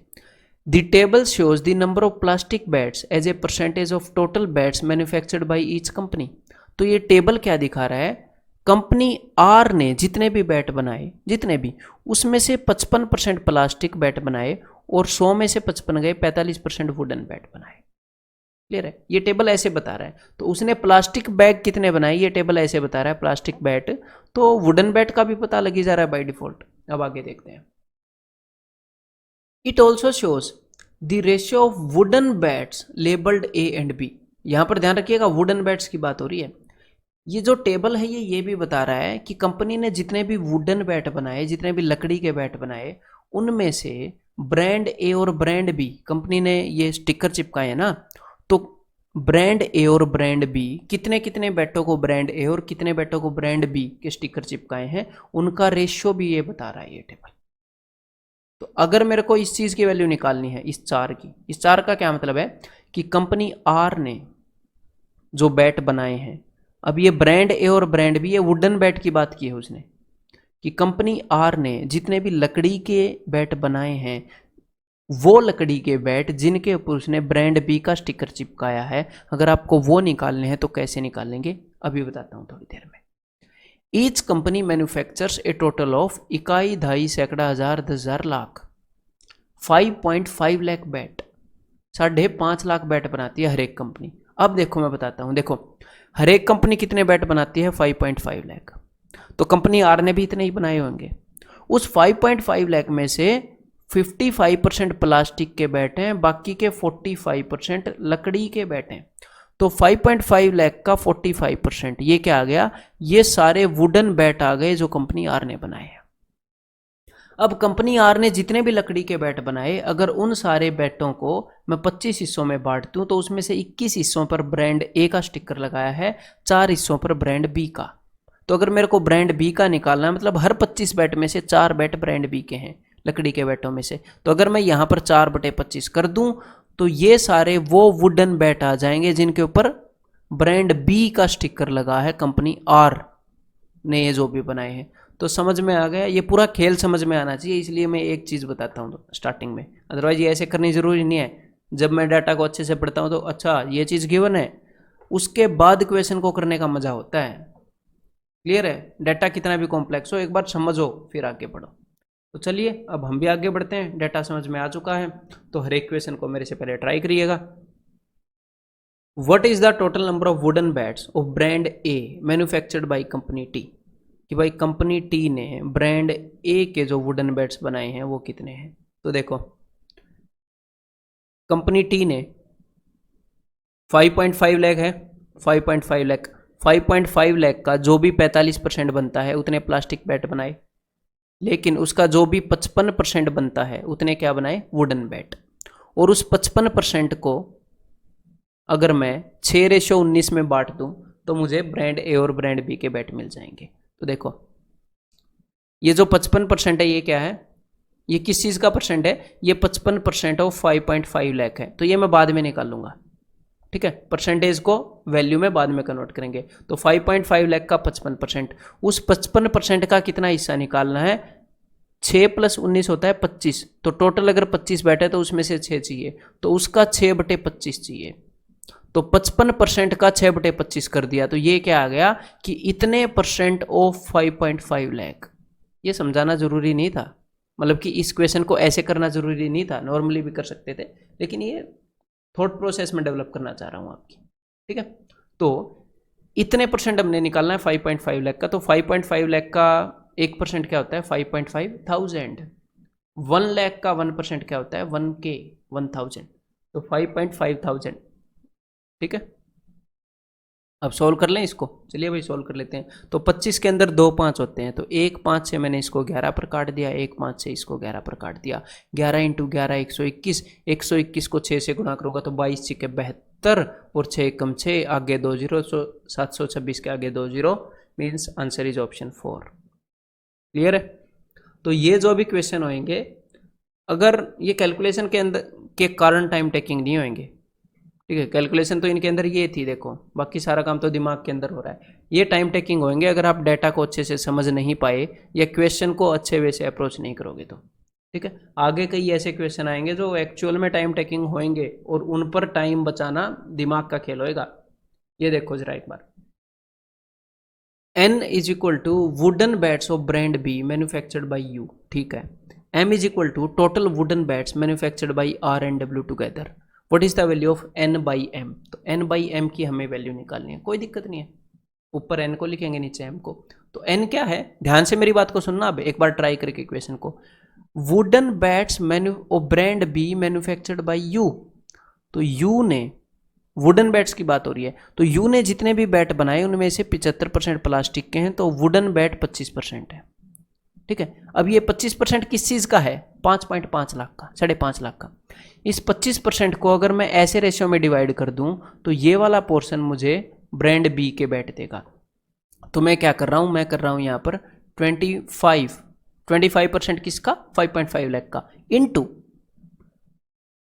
The table shows the number of plastic bats as a percentage of total bats manufactured by each company. तो ये टेबल क्या दिखा रहा है? कंपनी आर ने जितने भी बैट बनाए, जितने भी, उसमें से 55% प्लास्टिक बैट बनाए और 100 में से 55 गए, 45% वुडन बैट बनाए। क्लियर है? ये टेबल ऐसे बता रहा है। तो उसने प्लास्टिक बैग कितने बनाए, ये टेबल ऐसे बता रहा है, प्लास्टिक बैट। तो वुडन बैट का भी पता लगी जा रहा है बाय डिफॉल्ट। अब आगे देखते हैं। It also shows the ratio of wooden bats labelled A and B. यहां पर ध्यान रखिएगा, वुडन बैट्स की बात हो रही है। ये जो टेबल है ये भी बता रहा है कि कंपनी ने जितने भी वुडन बैट बनाए, जितने भी लकड़ी के बैट बनाए, उनमें से ब्रांड ए और ब्रांड बी, कंपनी ने ये स्टिकर चिपकाए हैं ना, तो ब्रांड ए और ब्रांड बी कितने कितने बैटों को ब्रांड ए और कितने बैटों को ब्रांड बी के स्टिकर चिपकाए हैं, उनका रेशियो भी ये बता रहा है ये टेबल। तो अगर मेरे को इस चीज की वैल्यू निकालनी है, इस 4 की, इस 4 का क्या मतलब है कि कंपनी आर ने जो बैट बनाए हैं, अब ये ब्रांड ए और ब्रांड बी, ये वुडन बैट की बात की है उसने, कि कंपनी आर ने जितने भी लकड़ी के बैट बनाए हैं, वो लकड़ी के बैट जिनके ऊपर उसने ब्रांड बी का स्टिकर चिपकाया है, अगर आपको वो निकालने हैं तो कैसे निकालेंगे अभी बताता हूं थोड़ी देर में। Each company manufactures a total of इकाई, ढाई, सैकड़ा, हजार, 10,000, लाख, 5.5 लाख बैट, 5.5 लाख बैट बनाती है हर एक कंपनी। अब देखो मैं बताता हूं, देखो हर एक कंपनी कितने बैट बनाती है? 5.5 लाख। तो कंपनी आर ने भी इतने ही बनाए होंगे। उस 5.5 लाख में से 55% प्लास्टिक के बैट हैं, बाकी के 45% लकड़ी के बैट हैं। तो 5.5 लाख का 45% ये क्या आ गया? ये सारे वुडन बैट आ गए जो कंपनी आर ने बनाए हैं। अब कंपनी आर ने जितने भी लकड़ी के बैट बनाए, अगर उन सारे बैटों को मैं 25 हिस्सों में बांट दूं, तो उसमें से 21 हिस्सों पर ब्रांड ए का स्टिकर लगाया है, 4 हिस्सों पर ब्रांड बी का। तो अगर मेरे को ब्रांड बी का निकालना है, मतलब हर 25 बैट में से 4 बैट ब्रांड बी के हैं लकड़ी के बैटों में से, तो अगर मैं यहाँ पर 4/25 कर दूं, तो ये सारे वो वुडन बैट आ जाएंगे जिनके ऊपर ब्रांड बी का स्टिकर लगा है, कंपनी आर ने ये जो भी बनाए हैं। तो समझ में आ गया? ये पूरा खेल समझ में आना चाहिए, इसलिए मैं एक चीज़ बताता हूँ स्टार्टिंग में, अदरवाइज ये ऐसे करनी ज़रूरी नहीं है। जब मैं डाटा को अच्छे से पढ़ता हूँ तो अच्छा ये चीज़ गिवन है, उसके बाद क्वेश्चन को करने का मज़ा होता है। क्लियर है? डाटा कितना भी कॉम्प्लेक्स हो, एक बार समझो फिर आगे बढ़ो। तो चलिए अब हम भी आगे बढ़ते हैं। डाटा समझ में आ चुका है, तो हर एक क्वेश्चन को मेरे से पहले ट्राई करिएगा। What is the total number of wooden bats of brand A manufactured by company T? कि भाई कंपनी टी ने ब्रांड ए के जो वुडन बैट्स बनाए हैं वो कितने हैं? तो देखो कंपनी टी ने 5.5 लाख है, 5.5 लाख, 5.5 लाख का जो भी 45% बनता है उतने प्लास्टिक बैट बनाए, लेकिन उसका जो भी 55% बनता है उतने क्या बनाए? Wooden bat. और उस 55% को अगर मैं 6:19 में बांट दूं तो मुझे ब्रांड ए और ब्रांड बी के बैट मिल जाएंगे। तो देखो ये जो 55% है ये क्या है? ये किस चीज़ का परसेंट है? ये 55% ऑफ 5.5 लाख है, तो ये मैं बाद में निकाल लूंगा। ठीक है, परसेंटेज को वैल्यू में बाद में कन्वर्ट करेंगे। तो 5.5 लाख का 55%, उस 55% का कितना हिस्सा निकालना है, 6 + 19 होता है 25, तो टोटल अगर 25 बैठे तो उसमें से 6 चाहिए, तो उसका 6/25 चाहिए। तो 55% का 6/25 कर दिया, तो ये क्या आ गया कि इतने % ऑफ 5.5 लाख। ये समझाना जरूरी नहीं था, मतलब कि इस क्वेश्चन को ऐसे करना जरूरी नहीं था, नॉर्मली भी कर सकते थे, लेकिन ये थॉट प्रोसेस में डेवलप करना चाह रहा हूँ आपकी, ठीक है। तो इतने % हमने निकालना है 5.5 लाख का, तो 5.5 लाख का 1% क्या होता है, 5,500। 1 लाख का 1% क्या होता है, 1K, 1000, तो 5,500, ठीक है। अब सॉल्व कर लें इसको, चलिए भाई सॉल्व कर लेते हैं। तो 25 के अंदर 2 5 होते हैं, तो 1 5 से मैंने इसको 11 पर काट दिया, 1 5 से इसको 11 पर काट दिया। 11 × 11 121, 121 को 6 से गुणा करूँगा तो 22 × 72 और 6 कम 6, आगे 2 0, 726 के आगे 2 0, means answer is option 4। Clear है। तो ये जो भी क्वेश्चन होंगे, अगर ये कैलकुलेशन के अंदर के कारण टाइम टेकिंग नहीं होंगे, ठीक है, कैलकुलेशन तो इनके अंदर ये थी, देखो बाकी सारा काम तो दिमाग के अंदर हो रहा है, ये टाइम टेकिंग होंगे अगर आप डाटा को अच्छे से समझ नहीं पाए या क्वेश्चन को अच्छे वे से अप्रोच नहीं करोगे तो, ठीक है। आगे कई ऐसे क्वेश्चन आएंगे जो एक्चुअल में टाइम टेकिंग होंगे और उन पर टाइम बचाना दिमाग का खेल होएगा। ये देखो जरा एक बार, N = wooden bats of brand B manufactured by you, ठीक है। M = total wooden bats manufactured by R and W together, what is the value of N/M। तो N/M की हमें वैल्यू निकालनी है, कोई दिक्कत नहीं है, ऊपर N को लिखेंगे नीचे M को। तो N क्या है, ध्यान से मेरी बात को सुनना, अब एक बार ट्राई करके क्वेश्चन को। Wooden bats brand B manufactured by you, तो यू ने, वुडन बैट्स की बात हो रही है, तो यू ने जितने भी बैट बनाए उनमें से 75% प्लास्टिक के हैं, तो वुडन बैट 25% है, ठीक है। अब ये 25% किस चीज़ का है, 5.5 लाख का, 5.5 लाख का। इस 25% को अगर मैं ऐसे रेशियो में डिवाइड कर दूं तो ये वाला पोर्शन मुझे ब्रांड बी के बैट देगा। तो मैं क्या कर रहा हूं, मैं कर रहा हूं यहां पर 25% किसका, 5.5 लाख का, इनटू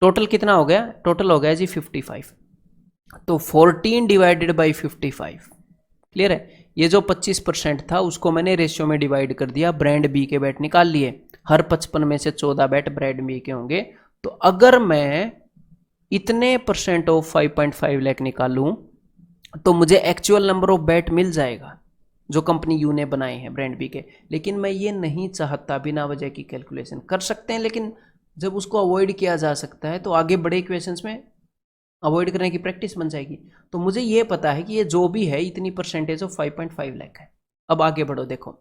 टोटल कितना हो गया, टोटल हो गया जी 55, तो 14 डिवाइडेड बाई 55। क्लियर है। ये जो 25% था उसको मैंने रेशियो में डिवाइड कर दिया, ब्रांड बी के बैट निकाल लिए, हर 55 में से 14 बैट ब्रांड बी के होंगे। तो अगर मैं इतने % ऑफ 5.5 लाख निकालूं तो मुझे एक्चुअल नंबर ऑफ बैट मिल जाएगा जो कंपनी यू ने बनाए हैं ब्रांड बी के। लेकिन मैं ये नहीं चाहता बिना वजह की कैलकुलेशन कर सकते हैं, लेकिन जब उसको अवॉइड किया जा सकता है तो आगे बड़े क्वेश्चंस में अवॉइड करने की प्रैक्टिस बन जाएगी। तो मुझे ये पता है कि ये जो भी है इतनी % ऑफ 5.5 लाख है। अब आगे बढ़ो, देखो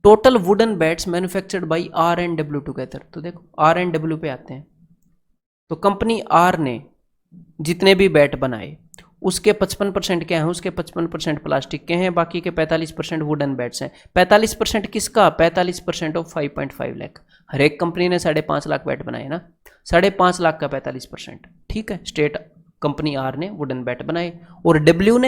total wooden bats manufactured by R and W together, तो देखो R and W पे आते हैं, तो कंपनी R ने जितने भी बैट बनाए उसके 55% क्या हैं, उसके 55% प्लास्टिक के हैं, बाकी के 45% वुडन बैट्स हैं। 45% किसका, 45% ऑफ 5.5 लाख। हर एक कंपनी ने 5.5 लाख बैट बनाए ना, 5.5 लाख का 45%, ठीक है। स्टेट कंपनी आर ने वुडन बैट बनाए, और डब्ल्यू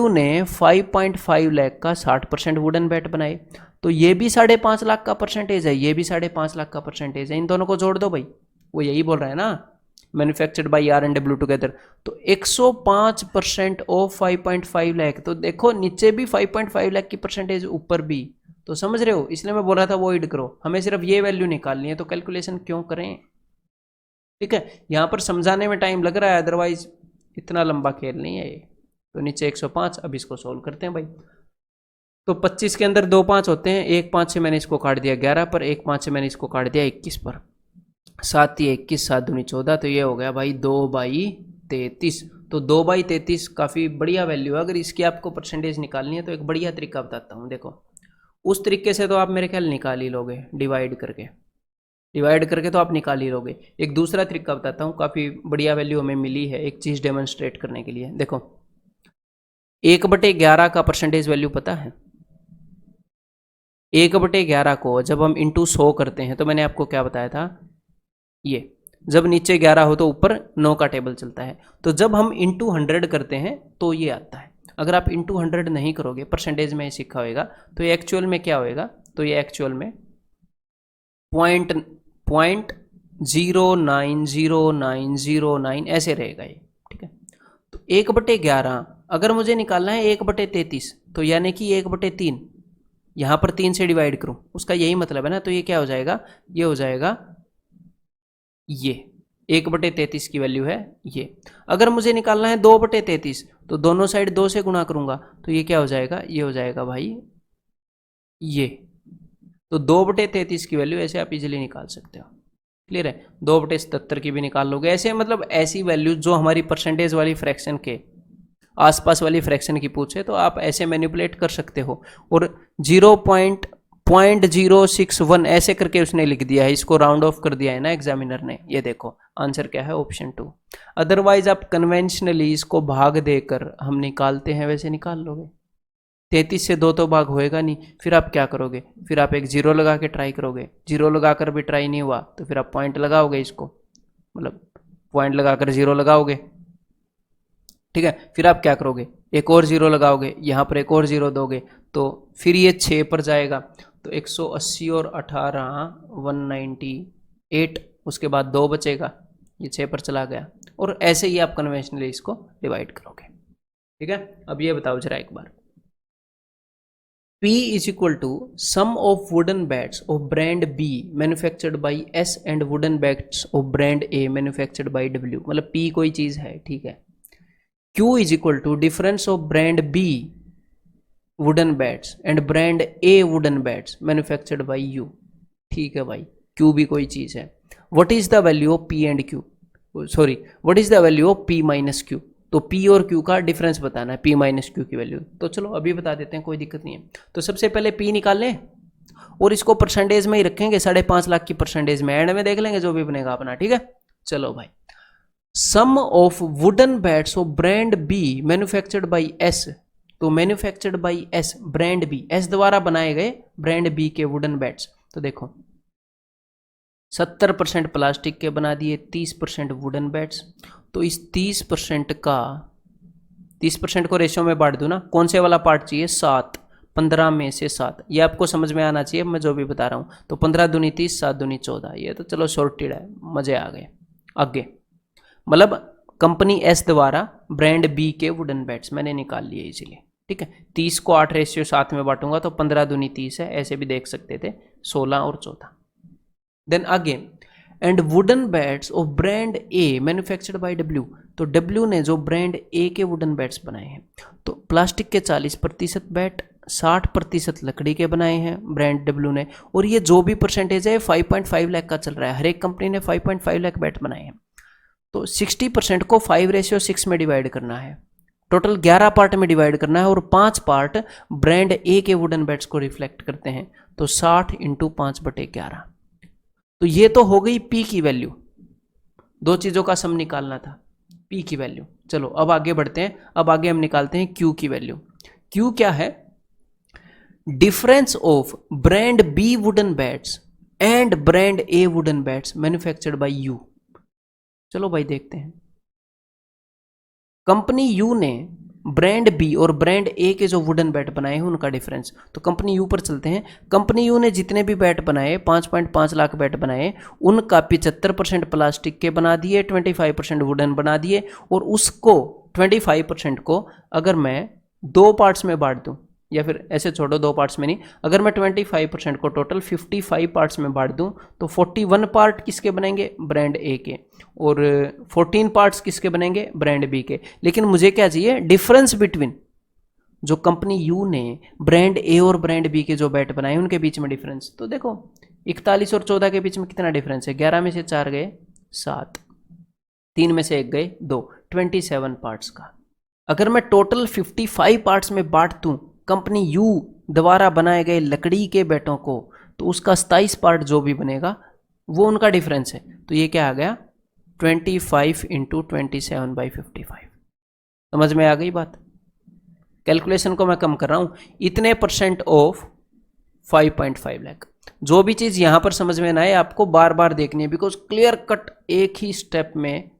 ने 5.5 लाख का 60% वुडन बैट बनाए, तो ये भी 5.5 लाख का परसेंटेज है, ये भी 5.5 लाख का परसेंटेज है। इन दोनों को जोड़ दो भाई, वो यही बोल रहा है ना, manufactured by R and W together, तो 105% ऑफ 5.5 लाख। तो देखो नीचे भी 5.5 लाख की परसेंटेज, ऊपर भी, तो समझ रहे हो, इसलिए मैं बोल रहा था अवॉइड करो, हमें सिर्फ ये वैल्यू निकालनी है, तो कैलकुलेशन क्यों करें, ठीक है। यहां पर समझाने में टाइम लग रहा है, अदरवाइज इतना लंबा खेल नहीं है ये। तो नीचे 105, अब इसको सोल्व करते हैं भाई। तो 25 के अंदर 2 5 होते हैं, 1 5 से मैंने इसको काट दिया 11 पर, 1 5 से मैंने इसको काट दिया 21 पर, 7 × 21 7 दूनी 14, तो ये हो गया भाई 2/33। तो 2/33 काफ़ी बढ़िया वैल्यू है। अगर इसकी आपको परसेंटेज निकालनी है तो एक बढ़िया तरीका बताता हूँ, देखो उस तरीके से तो आप मेरे ख्याल निकाल ही लोगे, डिवाइड करके तो आप निकाल ही लोगे। एक दूसरा तरीका बताता हूँ, काफ़ी बढ़िया वैल्यू हमें मिली है एक चीज़ डेमोन्स्ट्रेट करने के लिए। देखो 1/11 का परसेंटेज वैल्यू पता है, 1/11 को जब हम इंटू 100 करते हैं तो मैंने आपको क्या बताया था, ये जब नीचे 11 हो तो ऊपर 9 का टेबल चलता है, तो जब हम इंटू 100 करते हैं तो ये आता है। अगर आप इंटू 100 नहीं करोगे, परसेंटेज में सीखा होगा, तो ये एक्चुअल में क्या होएगा, तो ये एक्चुअल में 0.09009 ऐसे रहेगा ये, ठीक है। 1/11 अगर मुझे निकालना है 1/33, तो यानी कि 1/3 यहाँ पर 3 से डिवाइड करूँ, उसका यही मतलब है ना। तो ये क्या हो जाएगा, ये हो जाएगा ये 1/33 की वैल्यू है ये। अगर मुझे निकालना है 2/33, तो दोनों साइड 2 से गुणा करूंगा, तो ये क्या हो जाएगा, ये हो जाएगा भाई ये। तो 2/33 की वैल्यू ऐसे आप इजीली निकाल सकते हो। क्लियर है, 2/77 की भी निकाल लोगे ऐसे, मतलब ऐसी वैल्यू जो हमारी परसेंटेज वाली फ्रैक्शन के आसपास वाली फ्रैक्शन की पूछे तो आप ऐसे मैनिपुलेट कर सकते हो। और 0.061 ऐसे करके उसने लिख दिया है, इसको राउंड ऑफ कर दिया है ना एग्जामिनर ने। ये देखो आंसर क्या है, ऑप्शन 2। अदरवाइज आप कन्वेंशनली इसको भाग देकर हम निकालते हैं वैसे निकाल लोगे। 33 से 2 तो भाग होएगा नहीं, फिर आप क्या करोगे, फिर आप एक जीरो लगा के ट्राई करोगे। जीरो लगाकर भी ट्राई नहीं हुआ तो फिर आप पॉइंट लगाओगे, इसको मतलब पॉइंट लगाकर जीरो लगाओगे। ठीक है, फिर आप क्या करोगे, एक और जीरो लगाओगे, यहाँ पर एक और जीरो दोगे, तो फिर ये 6 पर जाएगा। तो 180 और 18 198, उसके बाद 2 बचेगा, ये 6 पर चला गया। और ऐसे ही आप कन्वेंशनली इसको डिवाइड करोगे। ठीक है, अब ये बताओ जरा एक बार, P is equal to sum of wooden bats of brand B manufactured by S and wooden bats of brand A manufactured by W। मतलब P कोई चीज है, ठीक है। Q is equal to difference of brand B wooden bats and brand A wooden bats manufactured by U। ठीक है भाई, Q भी कोई चीज है। What is the value of P and Q? Sorry, what is the value of P minus Q? तो P और Q का डिफरेंस बताना है, P माइनस Q की वैल्यू। तो चलो अभी बता देते हैं, कोई दिक्कत नहीं है। तो सबसे पहले P निकाल लें और इसको परसेंटेज में ही रखेंगे, 5.5 लाख की परसेंटेज में, एंड में देख लेंगे जो भी बनेगा अपना। ठीक है, चलो भाई, sum of wooden bats of brand B manufactured by S. तो manufactured by S, brand B, S द्वारा बनाए गए ब्रांड बी के वुडन बैट्स। तो देखो 70% प्लास्टिक के बना दिए, 30% वुडन बैट्स। तो इस 30% का 30% को रेशियो में बांट दूं ना, कौन से वाला पार्ट चाहिए, 7, 15 में से 7। ये आपको समझ में आना चाहिए मैं जो भी बता रहा हूँ। तो 15 दूनी 30, 7 दूनी 14। ये तो चलो सॉर्टेड है, मजे आ गए। आगे मतलब कंपनी एस द्वारा ब्रांड बी के वुडन बैट्स मैंने निकाल लिए इजीली। ठीक है, 30 को 8:7 में बांटूंगा तो 15 दूनी 30 है, ऐसे भी देख सकते थे, 16 और 14। Then again and wooden bats of brand A manufactured by W. तो डब्ल्यू ने जो ब्रांड ए के वुडन बैट्स बनाए हैं, तो प्लास्टिक के 40% बैट, 60% लकड़ी के बनाए हैं ब्रांड डब्ल्यू ने। और ये जो भी परसेंटेज है 5.5 लाख का चल रहा है, हर एक कंपनी ने 5.5 लाख बैट बनाए हैं। तो 60% को 5:6 में डिवाइड करना है, टोटल 11 पार्ट में डिवाइड करना है, और 5 पार्ट ब्रांड ए के वुडन बैट्स को रिफ्लेक्ट करते हैं। तो 60 × 5/11। तो ये तो हो गई P की वैल्यू, दो चीजों का सम निकालना था, P की वैल्यू। चलो अब आगे बढ़ते हैं, अब आगे हम निकालते हैं Q की वैल्यू। Q क्या है, difference of brand B wooden bats and brand A wooden bats manufactured bye U। चलो भाई देखते हैं, कंपनी U ने ब्रांड बी और ब्रांड ए के जो वुडन बैट बनाए हैं उनका डिफरेंस। तो कंपनी यू पर चलते हैं। कंपनी यू ने जितने भी बैट बनाए, 5.5 लाख बैट बनाए, उनका 75% प्लास्टिक के बना दिए, 25% वुडन बना दिए। और उसको 25% को अगर मैं 2 पार्ट्स में बांट दूं, या फिर ऐसे छोड़ो 2 पार्ट्स में नहीं, अगर मैं 25% को टोटल 55 पार्ट्स में बांट दूं, तो 41 पार्ट किसके बनेंगे, ब्रांड ए के, और 14 पार्ट्स किसके बनेंगे, ब्रांड बी के। लेकिन मुझे क्या चाहिए, डिफरेंस बिटवीन जो कंपनी यू ने ब्रांड ए और ब्रांड बी के जो बैट बनाए उनके बीच में डिफरेंस। तो देखो 41 और 14 के बीच में कितना डिफरेंस है, 11 में से 4 गए 7, 3 में से 1 गए 2, 27 पार्ट्स का। अगर मैं टोटल 55 पार्ट्स में बांट दूं कंपनी यू द्वारा बनाए गए लकड़ी के बैटों को, तो उसका 27 पार्ट जो भी बनेगा वो उनका डिफरेंस है। तो ये क्या आ गया, 25 × 27/55। समझ में आ गई बात। कैलकुलेशन को मैं कम कर रहा हूं, इतने % ऑफ 5.5 लाख। जो भी चीज यहां पर समझ में ना आए आपको बार बार देखनी है, बिकॉज क्लियर कट एक ही स्टेप में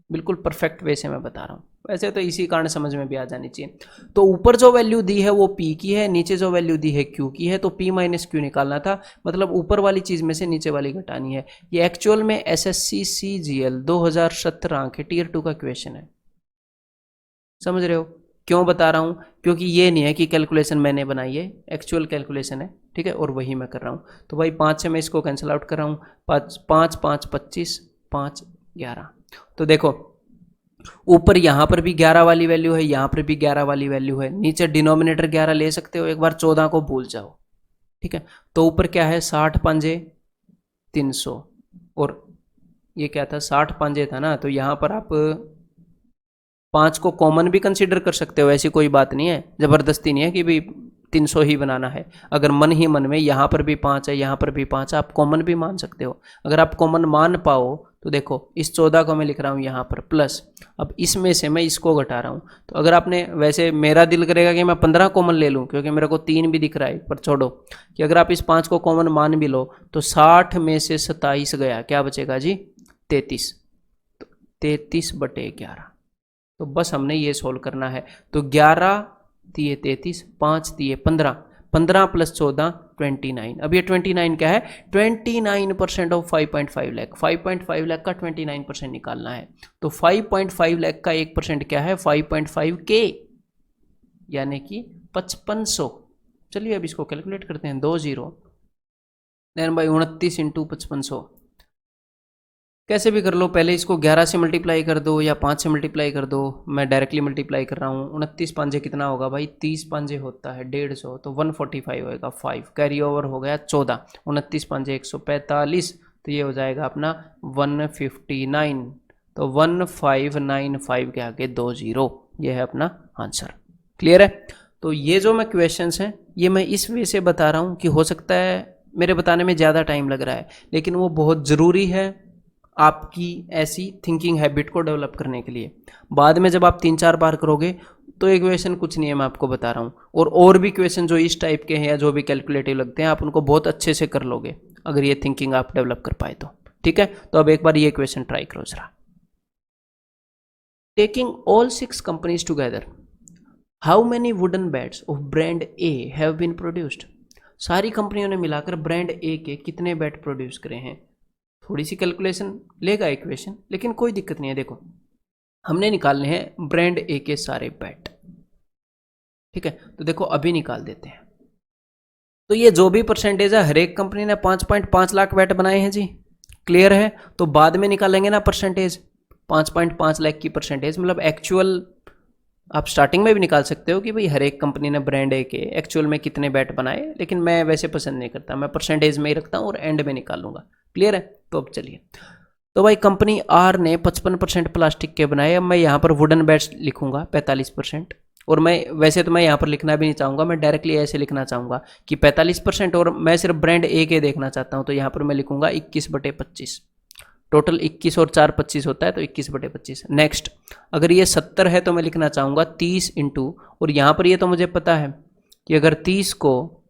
बिल्कुल परफेक्ट वे से मैं बता रहा हूं। वैसे तो इसी कारण समझ में भी आ जानी चाहिए। तो ऊपर जो वैल्यू दी है वो P की है, नीचे जो वैल्यू दी है Q की है। तो P - Q निकालना था, मतलब ऊपर वाली चीज में से नीचे वाली घटानी है। ये एक्चुअल में SSC CGL 2017 के Tier 2 का क्वेश्चन है। समझ रहे हो? क्यों बता रहा हूँ? क्योंकि ये नहीं है कि कैलकुलेशन मैंने बनाई है, एक्चुअल कैलकुलेशन है, ठीक है, और वही मैं कर रहा हूँ। तो भाई 5 से मैं इसको कैंसिल आउट कर रहा हूँ, 5 5 5 25, 5 11। तो देखो ऊपर यहाँ पर भी 11 वाली वैल्यू है, यहाँ पर भी 11 वाली वैल्यू है, नीचे डिनोमिनेटर 11 ले सकते हो, एक बार 14 को भूल जाओ, ठीक है। तो ऊपर क्या है, 60 पंजे 300, और ये क्या था, 60 पंजे था ना, तो यहाँ पर आप 5 को कॉमन भी कंसीडर कर सकते हो, ऐसी कोई बात नहीं है, जबरदस्ती नहीं है कि भाई 300 ही बनाना है। अगर मन ही मन में यहाँ पर भी 5 है, यहाँ पर भी 5 है, आप कॉमन भी मान सकते हो। अगर आप कॉमन मान पाओ तो देखो इस 14 को मैं लिख रहा हूँ यहाँ पर प्लस, अब इसमें से मैं इसको घटा रहा हूँ। तो अगर आपने, वैसे मेरा दिल करेगा कि मैं 15 कॉमन ले लूँ क्योंकि मेरे को 3 भी दिख रहा है, पर छोड़ो, कि अगर आप इस 5 को कॉमन मान भी लो तो 60 में से 27 गया, क्या बचेगा जी, 33। तो 33/11। तो बस हमने ये सोल्व करना है। तो 11 तिये 33, 5 तिये 15, 15 प्लस 14 29। अब ये 29 क्या है, 29% ऑफ 5.5 लाख, 5.5 लाख का 29% निकालना है। तो 5.5 लाख का 1% क्या है, 5.5 के, यानी कि 5500। चलिए अब इसको कैलकुलेट करते हैं, 2 0 देन बाई 29 इंटू 5500, कैसे भी कर लो, पहले इसको 11 से मल्टीप्लाई कर दो या 5 से मल्टीप्लाई कर दो, मैं डायरेक्टली मल्टीप्लाई कर रहा हूँ। 29 पांजे कितना होगा भाई, 30 पांजे होता है 150, तो 145 होएगा, 5 कैरी ओवर हो गया 14, 29 पांजे 145, तो ये हो जाएगा अपना 159। तो 1595 के आगे 2 0, ये है अपना आंसर। क्लियर है? तो ये जो मैं क्वेश्चंस हैं ये मैं इस वे से बता रहा हूँ कि हो सकता है मेरे बताने में ज़्यादा टाइम लग रहा है, लेकिन वो बहुत ज़रूरी है आपकी ऐसी थिंकिंग हैबिट को डेवलप करने के लिए। बाद में जब आप 3-4 बार करोगे तो ये क्वेश्चन कुछ नहीं है, मैं आपको बता रहा हूँ। और भी क्वेश्चन जो इस टाइप के हैं या जो भी कैलकुलेटिव लगते हैं, आप उनको बहुत अच्छे से कर लोगे अगर ये थिंकिंग आप डेवलप कर पाए तो। ठीक है, तो अब एक बार ये क्वेश्चन ट्राई करो जरा। Taking all 6 companies together, how many wooden bats of brand A have been produced. सारी कंपनियों ने मिलाकर ब्रांड ए के कितने बैट प्रोड्यूस करे हैं। थोड़ी सी कैलकुलेशन लेगा इक्वेशन, लेकिन कोई दिक्कत नहीं है। देखो हमने निकालने हैं ब्रांड ए के सारे बैट, ठीक है, तो देखो अभी निकाल देते हैं। तो ये जो भी परसेंटेज है, हर एक कंपनी ने 5.5 लाख बैट बनाए हैं जी, क्लियर है। तो बाद में निकालेंगे ना परसेंटेज, 5.5 लाख की परसेंटेज, मतलब एक्चुअल आप स्टार्टिंग में भी निकाल सकते हो कि भाई हर एक कंपनी ने ब्रांड ए के एक्चुअल में कितने बैट बनाए, लेकिन मैं वैसे पसंद नहीं करता, मैं परसेंटेज में ही रखता हूँ और एंड में निकालूंगा। क्लियर है? तो अब चलिए, तो भाई कंपनी आर ने 55% प्लास्टिक के बनाए। अब मैं यहाँ पर वुडन बैट्स लिखूंगा 45%, और मैं वैसे तो मैं यहाँ पर लिखना भी नहीं चाहूँगा, मैं डायरेक्टली ऐसे लिखना चाहूँगा कि 45%, और मैं सिर्फ ब्रांड ए के देखना चाहता हूँ, तो यहाँ पर मैं लिखूंगा 21/25। टोटल 21 और 4 25 होता है, तो 21/25। नेक्स्ट, अगर ये 70 है तो मैं लिखना चाहूँगा 30 इंटू, और यहाँ पर ये तो मुझे पता है कि अगर 30 को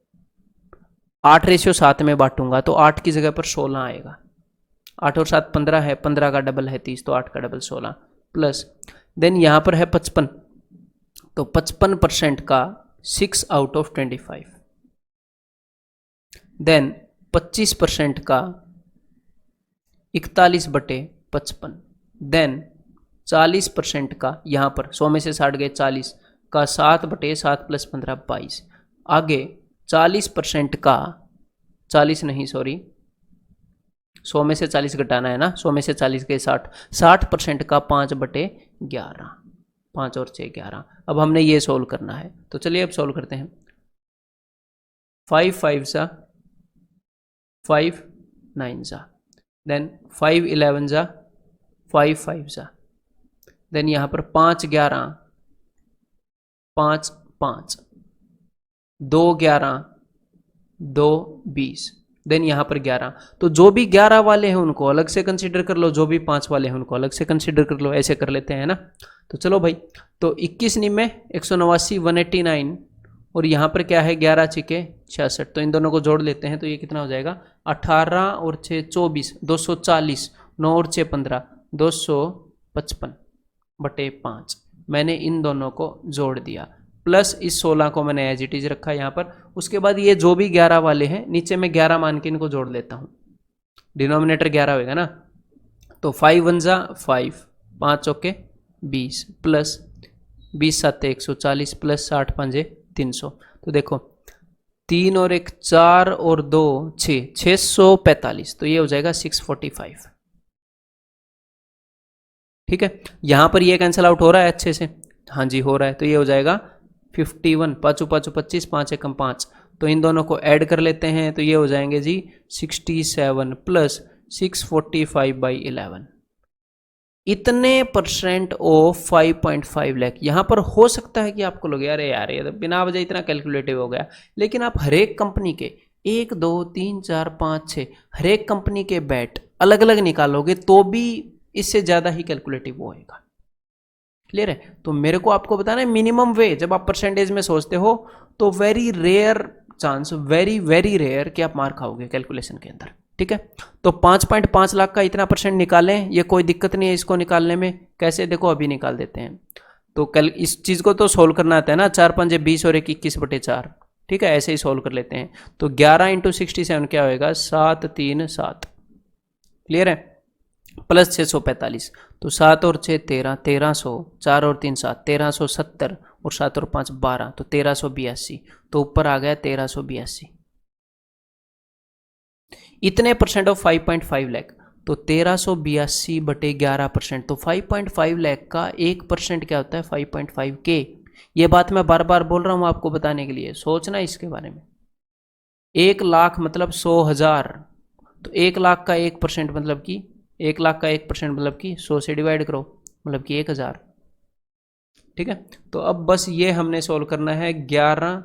8:7 में बांटूंगा तो 8 की जगह पर 16 आएगा। 8 और 7 15 है, 15 का डबल है 30, तो 8 का डबल 16 प्लस, देन यहाँ पर है 55, तो 55% का 6 आउट ऑफ 25, देन 25% का 41/55, देन 40% का, यहाँ पर 100 में से 60 गए 40 का 7/7 + 15 22, आगे 40% का 40 नहीं सॉरी 100 में से 40 घटाना है ना, 100 में से 40 गए 60, 60% का 5/11, 5 और 6 11। अब हमने ये सोल्व करना है, तो चलिए अब सोल्व करते हैं। 5 5 सा 5 9 सा, देन 5 11 सा 5 5 सा, देन यहाँ पर 5 11 5 5, 2 11 2 20, देन यहाँ पर 11। तो जो भी 11 वाले हैं उनको अलग से कंसीडर कर लो, जो भी 5 वाले हैं उनको अलग से कंसीडर कर लो, ऐसे कर लेते हैं ना। तो चलो भाई, तो 21 निमे 189 189, और यहाँ पर क्या है 11 छिके 66, तो इन दोनों को जोड़ लेते हैं, तो ये कितना हो जाएगा 18 और 6 24, 240, 9 और 6 15, 255/5। मैंने इन दोनों को जोड़ दिया, प्लस इस 16 को मैंने एज इट इज रखा यहाँ पर। उसके बाद ये जो भी 11 वाले हैं नीचे में 11 मान के इनको जोड़ लेता हूँ, डिनोमिनेटर 11 होगा ना, तो 5 1 ज़ा 5, 5 ओके 20, प्लस 20 7 140 प्लस 60 5 300। तो देखो 3 और 1 4 और 2 6 645, तो ये हो जाएगा 645। ठीक है, यहां पर ये कैंसिल आउट हो रहा है अच्छे से, हाँ जी हो रहा है, तो ये हो जाएगा 51, पाँचों पाँचों 25, 5 एकम 5, तो इन दोनों को ऐड कर लेते हैं, तो ये हो जाएंगे जी 67 प्लस 645/11, इतने परसेंट ऑफ 5.5 लाख। यहां पर हो सकता है कि आपको लगे अरे यार ये तो बिना वजह इतना कैलकुलेटिव हो गया, लेकिन आप हर एक कंपनी के 1 2 3 4 5 6 हर एक कंपनी के बैट अलग अलग निकालोगे तो भी इससे ज्यादा ही कैलकुलेटिव होएगा। क्लियर है? तो मेरे को आपको बताना है मिनिमम वे, जब आप परसेंटेज में सोचते हो तो very rare chance, very very rare कि आप मार खाओगे कैलकुलेशन के अंदर। ठीक है, तो 5.5 लाख का इतना परसेंट निकालें, ये कोई दिक्कत नहीं है इसको निकालने में। कैसे? देखो अभी निकाल देते हैं। तो कल इस चीज को तो सोल्व करना आता है ना, 4 5 20 और 1 21/4। ठीक है, ऐसे ही सोल्व कर लेते हैं। तो 11 × 67 क्या होएगा? 7 3 7। क्लियर है? प्लस 645, तो 7 और 6 13, 1300, 4 और 3 7, 1370 और 7 और 5 12, तो 1382, तो ऊपर आ गया 1382। इतने परसेंट ऑफ 5.5 लाख, तो 1382/11%, तो 5.5 लाख का 1% क्या होता है? 5.5 के। ये बात मैं बार बार बोल रहा हूं आपको बताने के लिए, सोचना इसके बारे में। 1 लाख मतलब 100,000, तो 1 लाख का 1% मतलब कि 1 लाख का 1% मतलब कि 100 से डिवाइड करो, मतलब कि 1000। ठीक है, तो अब बस ये हमने सोल्व करना है। 11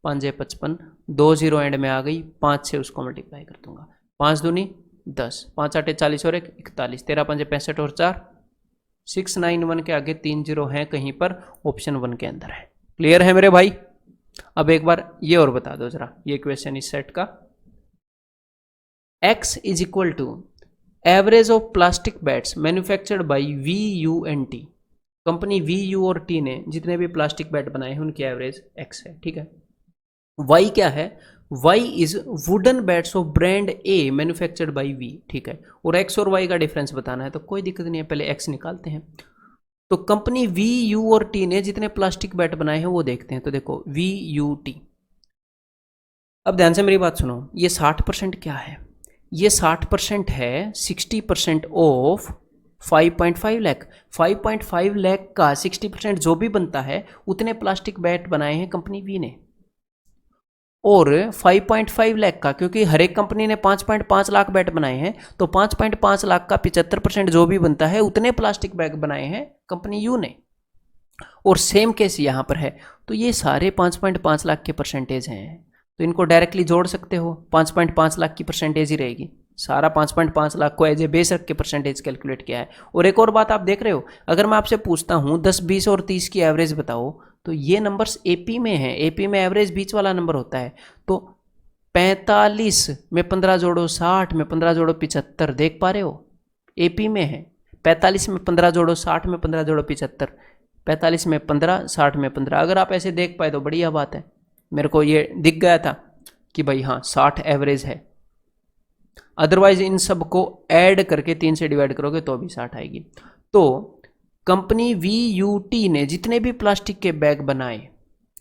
5 55, 2 0 एंड में आ गई, 5 से उसको मल्टीप्लाई कर दूंगा। 5 दूनी 10, 5 8 40 और 1 41, 13 5 65 और 4 691 के आगे 3 0 हैं कहीं पर, ऑप्शन 1 के अंदर है। क्लियर है मेरे भाई? अब एक बार ये और बता दो जरा, ये क्वेश्चन इस सेट का। x is equal to average of plastic bats manufactured by VU&T। Company VU और T ने जितने भी प्लास्टिक बैट बनाए हैं उनकी एवरेज x है। ठीक है, y क्या है? y is wooden bats of brand A manufactured by V। ठीक है, और x और y का डिफरेंस बताना है, तो कोई दिक्कत नहीं है, पहले x निकालते हैं। तो कंपनी VU और T ने जितने प्लास्टिक बैट बनाए हैं वो देखते हैं। तो देखो VUT, अब ध्यान से मेरी बात सुनो, ये 60% क्या है? ये 60% है 60% ऑफ 5.5 लाख। 5.5 लाख का 60% जो भी बनता है उतने प्लास्टिक बैट बनाए हैं कंपनी वी ने। और 5.5 लाख का, क्योंकि हर एक कंपनी ने 5.5 लाख बैट बनाए हैं, तो 5.5 लाख का 75% जो भी बनता है उतने प्लास्टिक बैग बनाए हैं कंपनी यू ने। और सेम केस यहां पर है, तो ये सारे 5.5 लाख के परसेंटेज हैं, तो इनको डायरेक्टली जोड़ सकते हो, 5.5 लाख की परसेंटेज ही रहेगी। सारा 5.5 लाख को एज ए बेस रख के परसेंटेज कैलकुलेट किया है। और एक और बात आप देख रहे हो, अगर मैं आपसे पूछता हूँ 10 20 और 30 की एवरेज बताओ, तो ये नंबर्स एपी में है, एपी में एवरेज बीच वाला नंबर होता है। तो 45 में 15 जोड़ो 60 में 15 जोड़ो 75, देख पा रहे हो? एपी में है। 45 में 15 जोड़ो 60 में 15 जोड़ो 75, 45 में 15 60 में 15। अगर आप ऐसे देख पाए तो बढ़िया बात है, मेरे को ये दिख गया था कि भाई हाँ 60 एवरेज है। अदरवाइज इन सब को ऐड करके 3 से डिवाइड करोगे तो भी 60 आएगी। तो कंपनी VUT ने जितने भी प्लास्टिक के बैग बनाए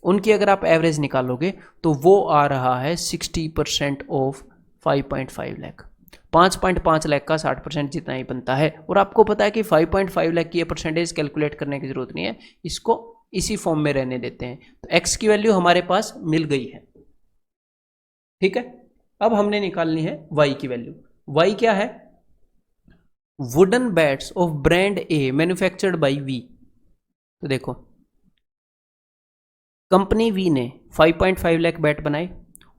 उनकी अगर आप एवरेज निकालोगे तो वो आ रहा है 60% ऑफ 5.5 लाख। 5.5 लाख का 60% जितना ही बनता है। और आपको पता है कि 5.5 लाख की ये परसेंटेज कैलकुलेट करने की जरूरत नहीं है, इसको इसी फॉर्म में रहने देते हैं। तो x की वैल्यू हमारे पास मिल गई है। ठीक है, अब हमने निकालनी है y की वैल्यू। y क्या है? Wooden bats of brand A manufactured by V। तो देखो कंपनी V ने 5.5 लाख बैट बनाए,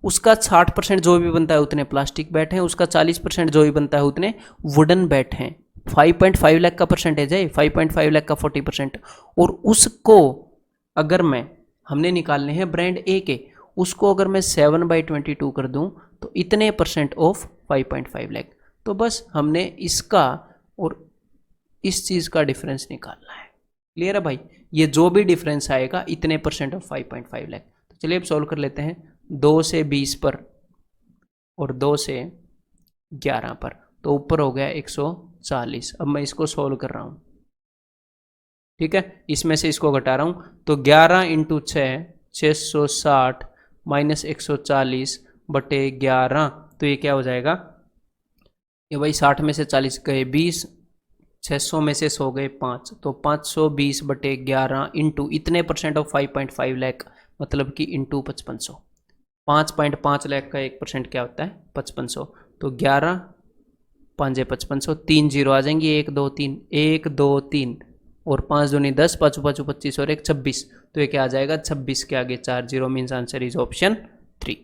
उसका 60% जो भी बनता है उतने प्लास्टिक बैट हैं, उसका 40% जो भी बनता है उतने वुडन बैट हैं। 5.5 लाख का परसेंटेज है, 5.5 लाख का 40%। और उसको अगर हमने निकालने हैं ब्रांड ए के, उसको अगर मैं 7/22 कर दूं तो इतने परसेंट ऑफ 5.5 लाख। तो बस हमने इसका और इस चीज़ का डिफरेंस निकालना है। क्लियर है भाई? ये जो भी डिफरेंस आएगा इतने परसेंट ऑफ 5.5 लाख। तो चलिए अब सॉल्व कर लेते हैं। 2 से 20 पर और 2 से 11 पर, तो ऊपर हो गया 140। अब मैं इसको सोल्व कर रहा हूँ। ठीक है, इसमें से इसको घटा रहा हूँ तो 11 इंटू 660 माइनस 140 बटे 11, तो ये क्या हो जाएगा, ये भाई 60 में से 40 गए 20, 600 में से 100 गए 5, तो 520 बटे 11 इंटू इतने परसेंट ऑफ 5.5 लाख, मतलब कि इंटू 5500। 5.5 लाख का 1% क्या होता है 5500, तो 11 5 5500, 3 जीरो आ जाएंगे, 1 2 3 1 2 3 और 5 दूनी 10, 5 5 25 और 1 26, तो ये क्या आ जाएगा 26 के आगे 4 zero, means answer is option 3।